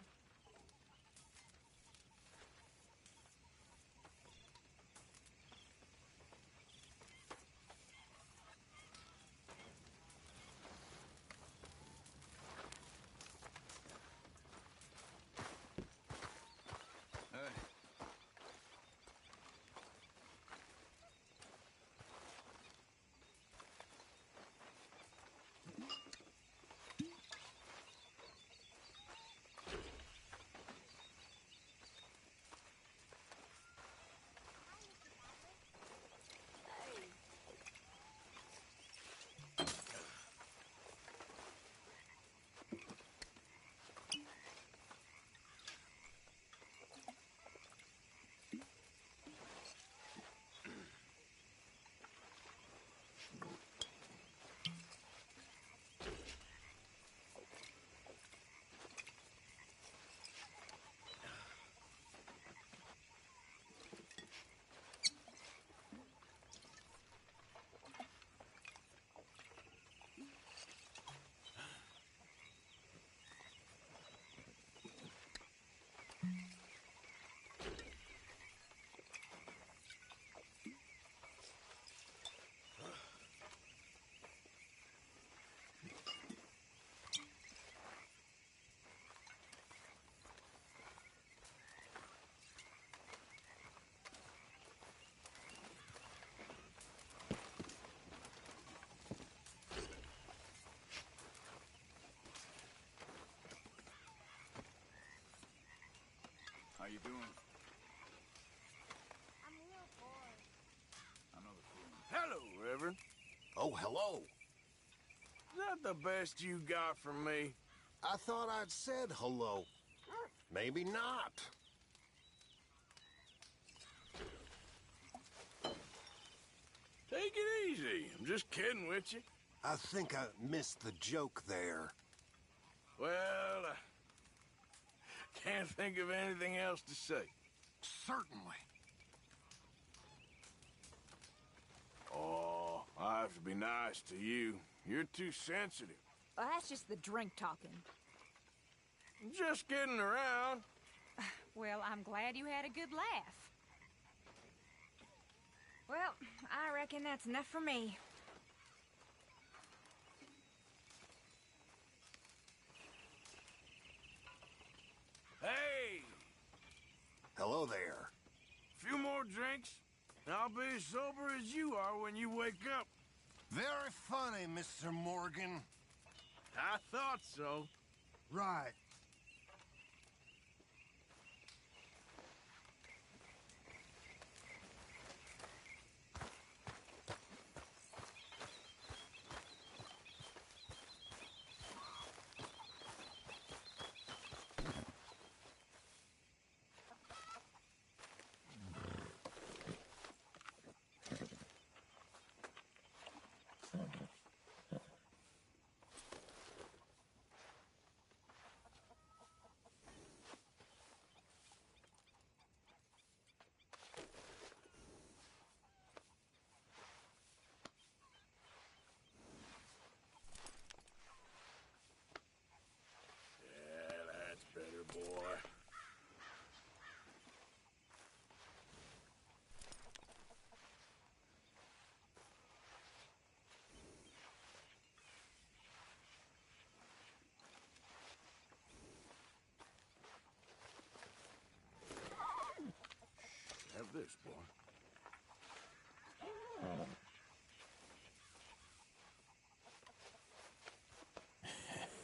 you doing? I'm real bored. Another fool. Hello, Reverend. Oh, hello. Is that the best you got from me? I thought I'd said hello. Maybe not. Take it easy. I'm just kidding with you. I think I missed the joke there. Well, can't think of anything else to say. Certainly. Oh, I have to be nice to you. You're too sensitive. Well, that's just the drink talking. Just kidding around. Well, I'm glad you had a good laugh. Well, I reckon that's enough for me. Hey! Hello there. Few more drinks, and I'll be as sober as you are when you wake up. Very funny, Mr. Morgan. I thought so. Right. Boy. Have this, boy.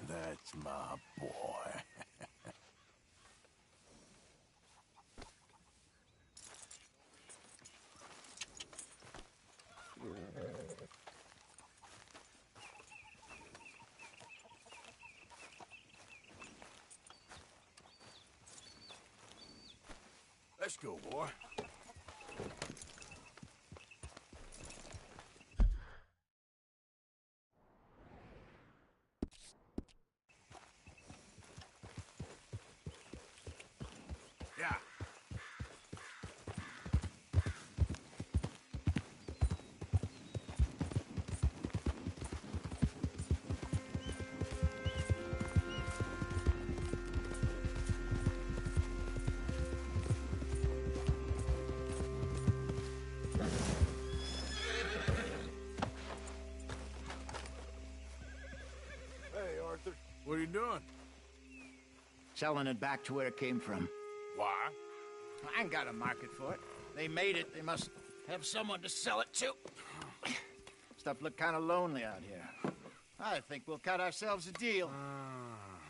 That's my boy. Let's go, boy. Yeah. What are you doing? Selling it back to where it came from. Why? I ain't got a market for it. They made it. They must have someone to sell it to. Stuff look kind of lonely out here. I think we'll cut ourselves a deal.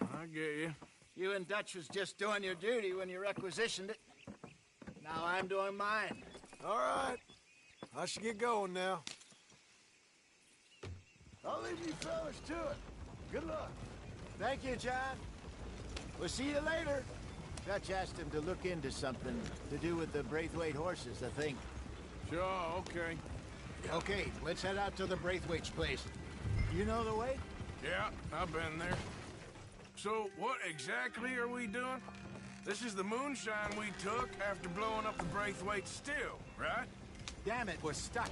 I get you. You and Dutch was just doing your duty when you requisitioned it. Now I'm doing mine. All right. I should get going now. I'll leave you fellas to it. Good luck. Thank you, John. We'll see you later. Dutch asked him to look into something to do with the Braithwaite horses, I think. Sure, okay. Okay, let's head out to the Braithwaite's place. You know the way? Yeah, I've been there. So, what exactly are we doing? This is the moonshine we took after blowing up the Braithwaite still, right? Damn it, we're stuck.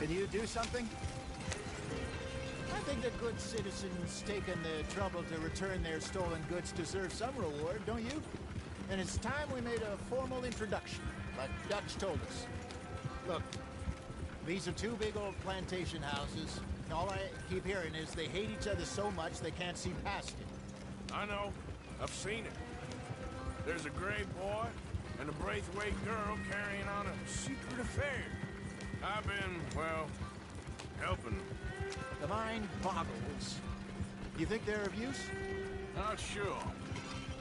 Can you do something? I think the good citizens taking the trouble to return their stolen goods deserve some reward, don't you? And it's time we made a formal introduction, like Dutch told us. Look, these are two big old plantation houses. All I keep hearing is they hate each other so much they can't see past it. I know. I've seen it. There's a gray boy and a Braithwaite girl carrying on a secret affair. I've been, well, helping them. The mind boggles. You think they're of use? Not sure.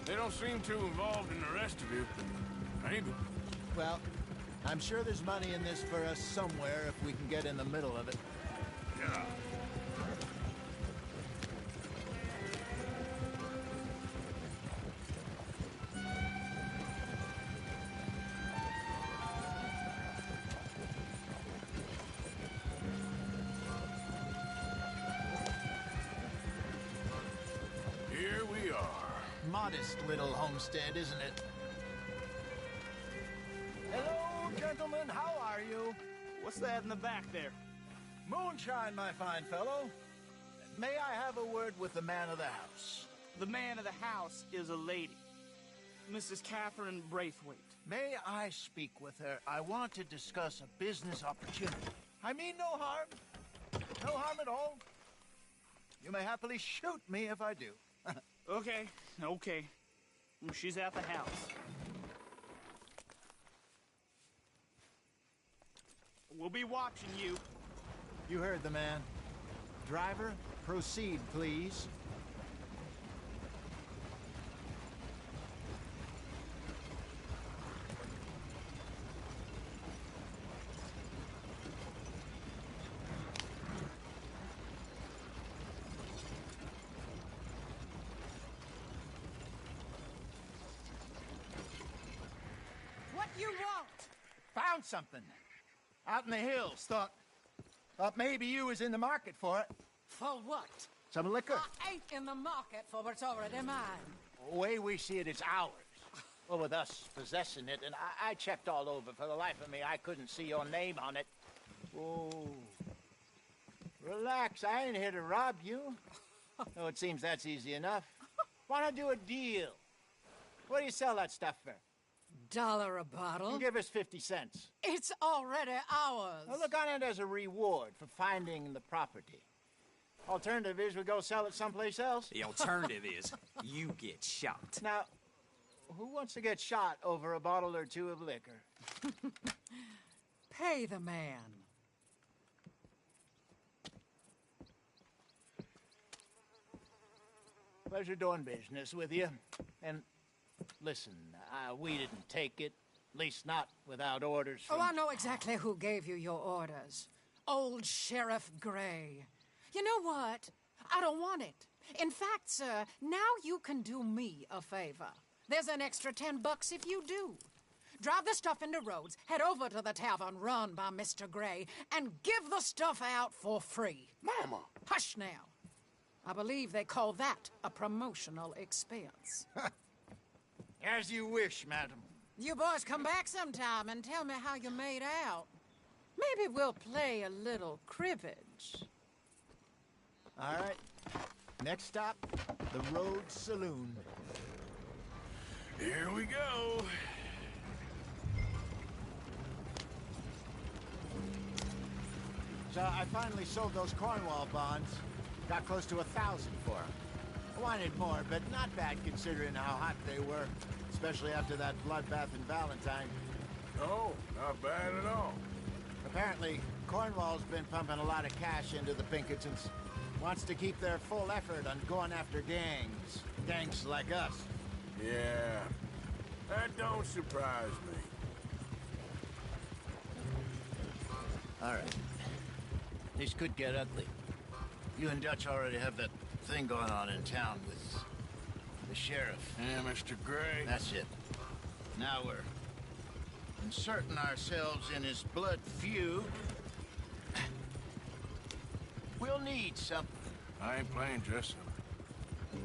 They don't seem too involved in the rest of it, but maybe. Well, I'm sure there's money in this for us somewhere if we can get in the middle of it. Yeah. Here we are. Modest little homestead, isn't it? Hello, gentlemen. How are you? What's that in the back there? Moonshine, my fine fellow. May I have a word with the man of the house? The man of the house is a lady. Mrs. Catherine Braithwaite. May I speak with her? I want to discuss a business opportunity. I mean no harm. No harm at all. You may happily shoot me if I do. Okay. She's at the house. We'll be watching you. You heard the man. Driver, proceed, please. What you want? Found something. Out in the hills. Thought maybe you was in the market for it. For what? Some liquor. I ain't in the market for what's already mine. The way we see it, it's ours. Well, with us possessing it, and I checked all over. For the life of me, I couldn't see your name on it. Oh. Relax, I ain't here to rob you. Oh, it seems that's easy enough. Why not do a deal? What do you sell that stuff for? $1 a bottle? Give us 50 cents. It's already ours. Well, look on it as a reward for finding the property. Alternative is we go sell it someplace else. The alternative is you get shot. Now, who wants to get shot over a bottle or two of liquor? Pay the man. Pleasure doing business with you. And listen, we didn't take it. At least not without orders from... Oh, I know exactly who gave you your orders. Old Sheriff Gray. You know what? I don't want it. In fact, sir, now you can do me a favor. There's an extra $10 if you do. Drive the stuff into Rhodes, head over to the tavern run by Mr. Gray, and give the stuff out for free. Mama! Hush now. I believe they call that a promotional expense. As you wish, madam. You boys come back sometime and tell me how you made out. Maybe we'll play a little cribbage. All right. Next stop, the Rhodes Saloon. Here we go. So I finally sold those Cornwall bonds. Got close to 1,000 for them. I wanted more, but not bad considering how hot they were, especially after that bloodbath in Valentine. Oh, not bad at all. Apparently, Cornwall's been pumping a lot of cash into the Pinkertons. Wants to keep their full effort on going after gangs. Gangs like us. Yeah, that don't surprise me. All right. This could get ugly. You and Dutch already have that thing going on in town with the sheriff. Yeah, Mr. Gray. That's it. Now we're inserting ourselves in his blood feud. We'll need something. I ain't playing dress up.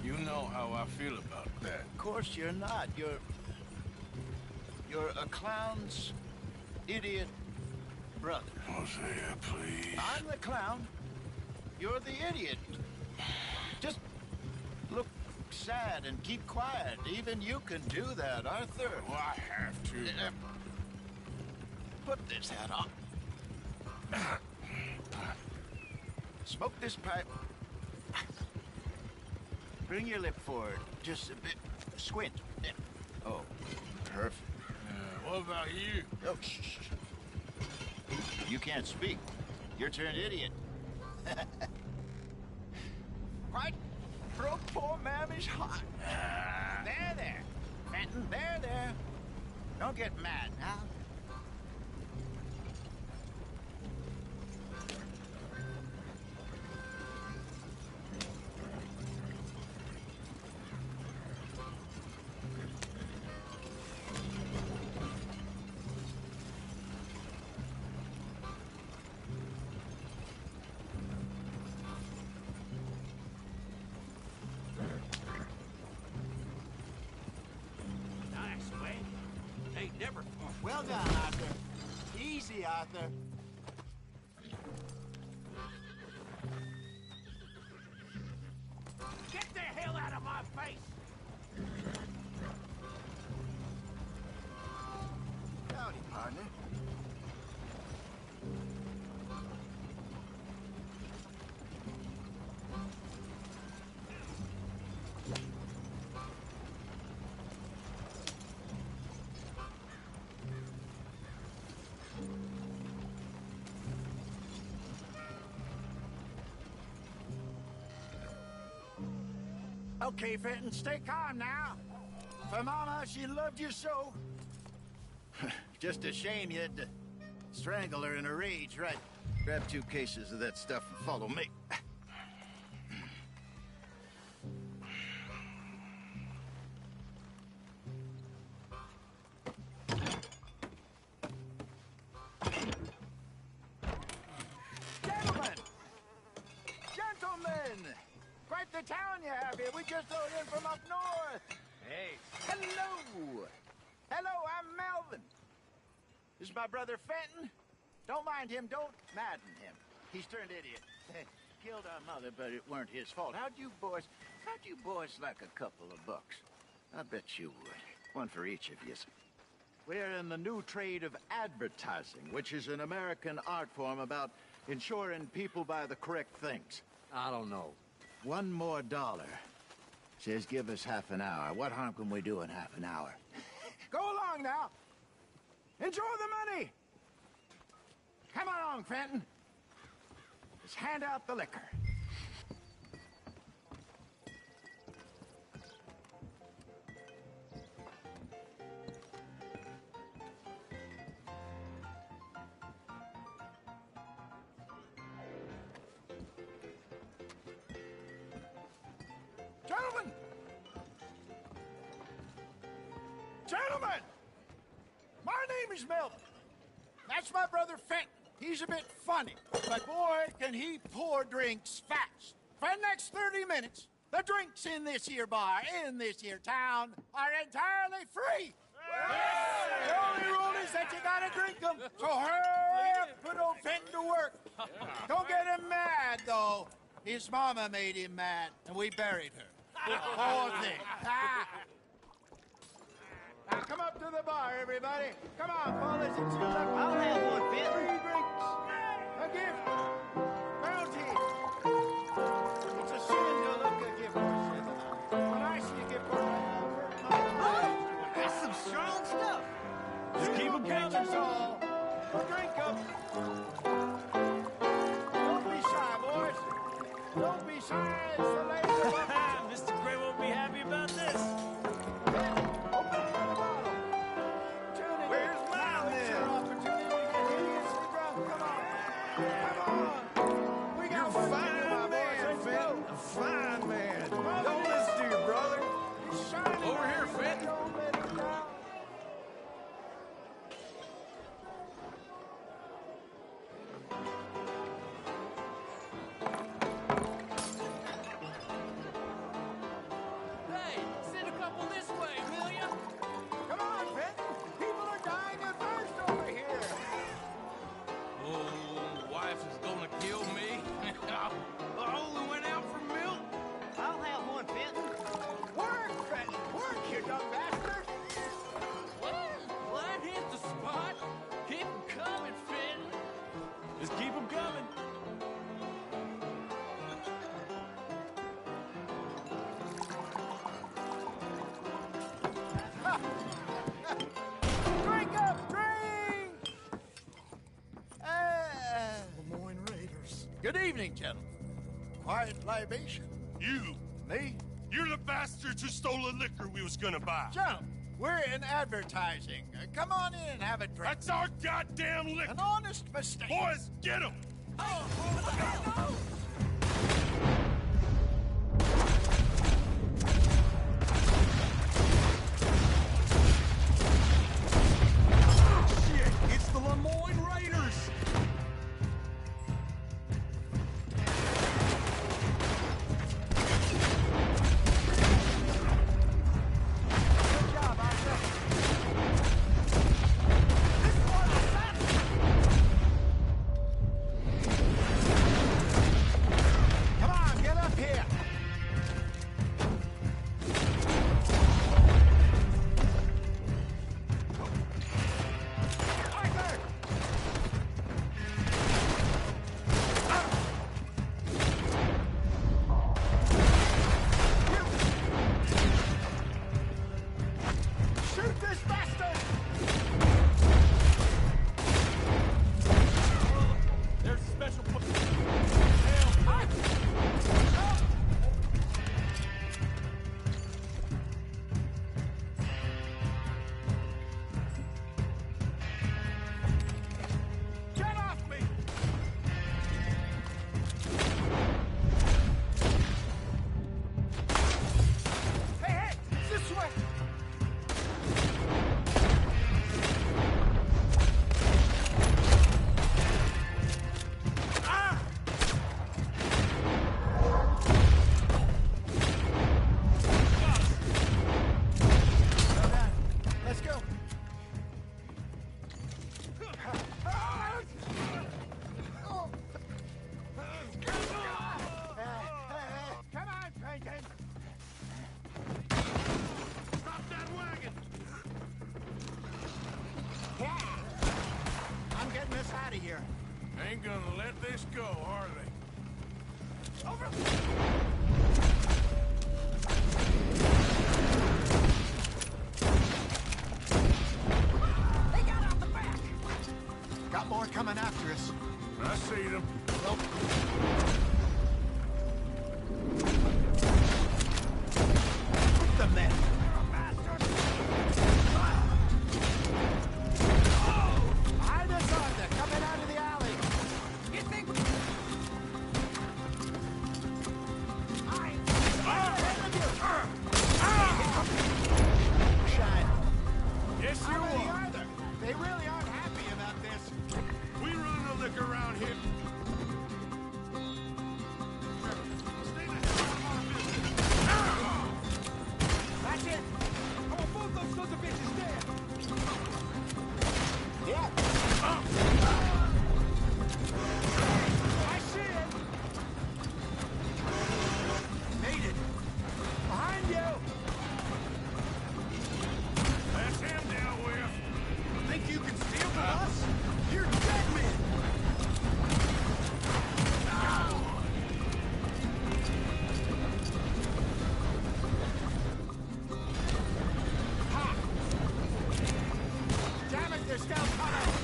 You know how I feel about that. Of course you're not. You're a clown's idiot brother. Hosea, please. I'm the clown. You're the idiot. Just look sad and keep quiet. Even you can do that, Arthur. Well, I have to. Put this hat on. Smoke this pipe. Bring your lip forward just a bit. Squint. Yeah. Oh, perfect. What about you? Oh, shh. You can't speak. You're turned idiot. Quite pro Mammy's hot. There. Fenton, there. Don't get mad now. Well done, Arthur. Easy, Arthur. Get the hell out of my face! Howdy, partner. Okay, Fenton, stay calm now. For Mama, she loved you so. Just a shame you had to strangle her in a rage, right? Grab 2 cases of that stuff and follow me. Gentlemen! Quite the town you have here. We just rode in from up north. Hey. Hello. Hello, I'm Melvin. This is my brother Fenton. Don't mind him. Don't madden him. He's turned idiot. Killed our mother, but it weren't his fault. How'd you boys like a couple of bucks? I bet you would. One for each of you. We're in the new trade of advertising, which is an American art form about ensuring people buy the correct things. I don't know. $1 more. Says give us half an hour. What harm can we do in half an hour? Go along now. Enjoy the money. Come along, Fenton. Let's hand out the liquor. Gentlemen! My name is Melvin. That's my brother Fenton. He's a bit funny, but boy, can he pour drinks fast. For the next 30 minutes, the drinks in this here bar, in this here town, are entirely free. The only rule is that you gotta drink them, so hurry up, put old Fenton to work. Don't get him mad, though. His mama made him mad, and we buried her. Poor thing. Now come up to the bar, everybody. Come on, fellas, it's your luck. I'll have one, Fenton. 3 drinks. A gift. Bounty. It's a sin to look a gift horse. When I see a gift horse, oh, that's some strong stuff. Just keep them coming. All. Drink up. Don't be shy, boys. Don't be shy. It's the lady. Mr. Gray won't be happy about this. Good evening, gentlemen. Quiet libation. You. Me? You're the bastards who stole the liquor we was gonna buy. Joe, we're in advertising. Come on in and have a drink. That's our goddamn liquor. An honest mistake. Boys, get him! Shit, it's the Lemoyne Raiders! Good job, Arthur. This one's assassin! Come on, get up here. Arthur! Shoot this bastard! There's a special... Get off me! Hey, hey! This way! Ah! Let's go. Come on, Peyton! Stop that wagon! Yeah. I'm getting us out of here. Ain't gonna let this go, are they? Over! They got out the back! Got more coming after us. I see them. Put them there. Behind us, Arthur. Coming out of the alley. You think... Shine. Yes, How you many are. are there? They really aren't happy about this. We run the liquor around here. Stay the hell out of our business. That's it! I want both those sons of bitches dead! Yeah. I see it! Made it. Behind you! That's him down with. Think you can steal from us? You're dead men! Damn it, they're still coming.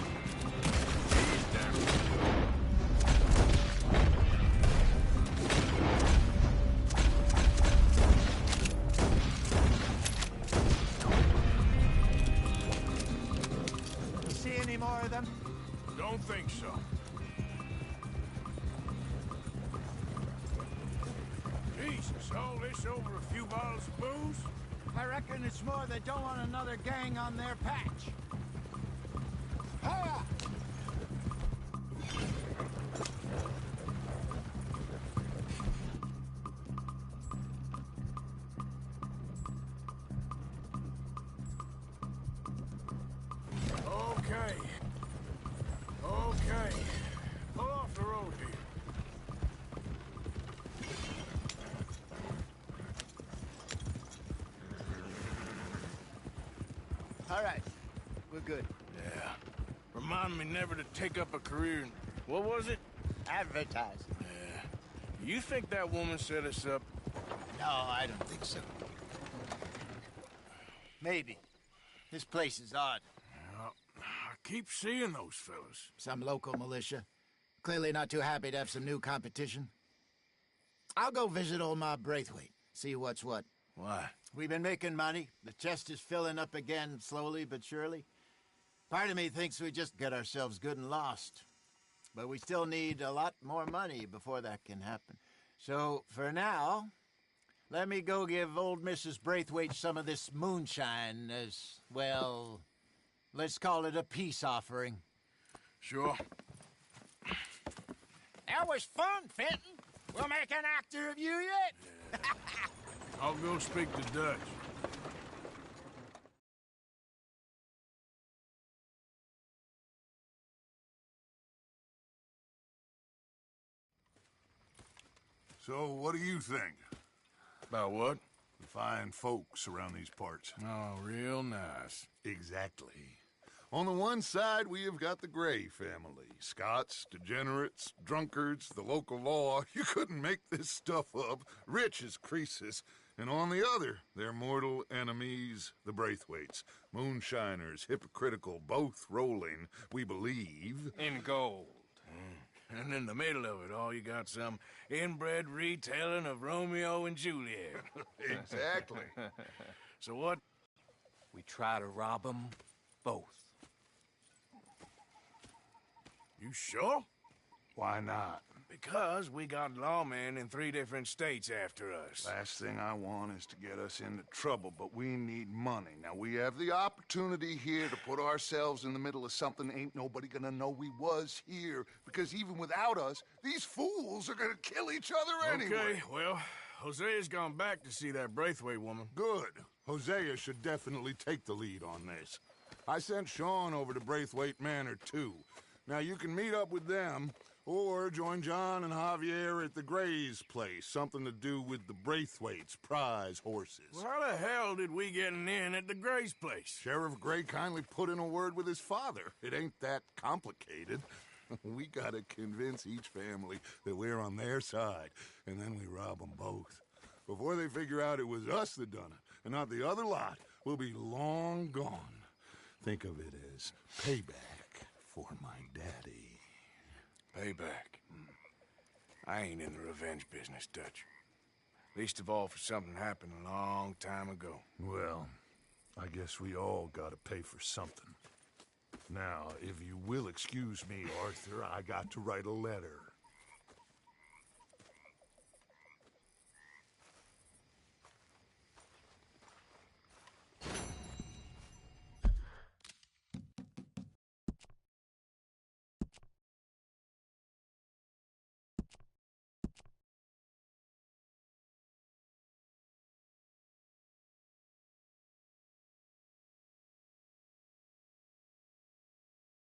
See any more of them? Don't think so. Jesus, all this over a few bottles of booze? I reckon it's more they don't want another gang on their patch. Hiya! Okay. Okay. Pull off the road here. All right. We're good. Yeah. Remind me never to take up a career in... What was it? Advertising. Yeah. You think that woman set us up? No, I don't think so. Maybe. This place is odd. Well, I keep seeing those fellas. Some local militia. Clearly not too happy to have some new competition. I'll go visit old Ma Braithwaite. See what's what. Why? We've been making money. The chest is filling up again, slowly but surely. Part of me thinks we just get ourselves good and lost. But we still need a lot more money before that can happen. So, for now, let me go give old Mrs. Braithwaite some of this moonshine as, well, let's call it a peace offering. Sure. That was fun, Fenton. We'll make an actor of you yet. I'll go speak to Dutch. So, what do you think? About what? The fine folks around these parts. Oh, real nice. Exactly. On the one side, we have got the Gray family. Scots, degenerates, drunkards, the local law. You couldn't make this stuff up. Rich as Croesus. And on the other, their mortal enemies, the Braithwaites. Moonshiners, hypocritical, both rolling, we believe, in gold. And in the middle of it all, you got some inbred retelling of Romeo and Juliet. Exactly. So what? We try to rob them both. You sure? Why not? Because we got lawmen in 3 different states after us. Last thing I want is to get us into trouble, but we need money. Now, we have the opportunity here to put ourselves in the middle of something ain't nobody gonna know we was here, because even without us, these fools are gonna kill each other anyway. Okay, well, Hosea's gone back to see that Braithwaite woman. Good. Hosea should definitely take the lead on this. I sent Sean over to Braithwaite Manor, too. Now, you can meet up with them, or join John and Javier at the Gray's place. Something to do with the Braithwaites' prize horses. Well, how the hell did we get in at the Gray's place? Sheriff Gray kindly put in a word with his father. It ain't that complicated. We gotta convince each family that we're on their side, and then we rob them both. Before they figure out it was us that done it, and not the other lot, we'll be long gone. Think of it as payback for my daddy. Payback. I ain't in the revenge business, Dutch. Least of all for something happened a long time ago. Well, I guess we all gotta pay for something. Now, if you will excuse me, Arthur, I got to write a letter.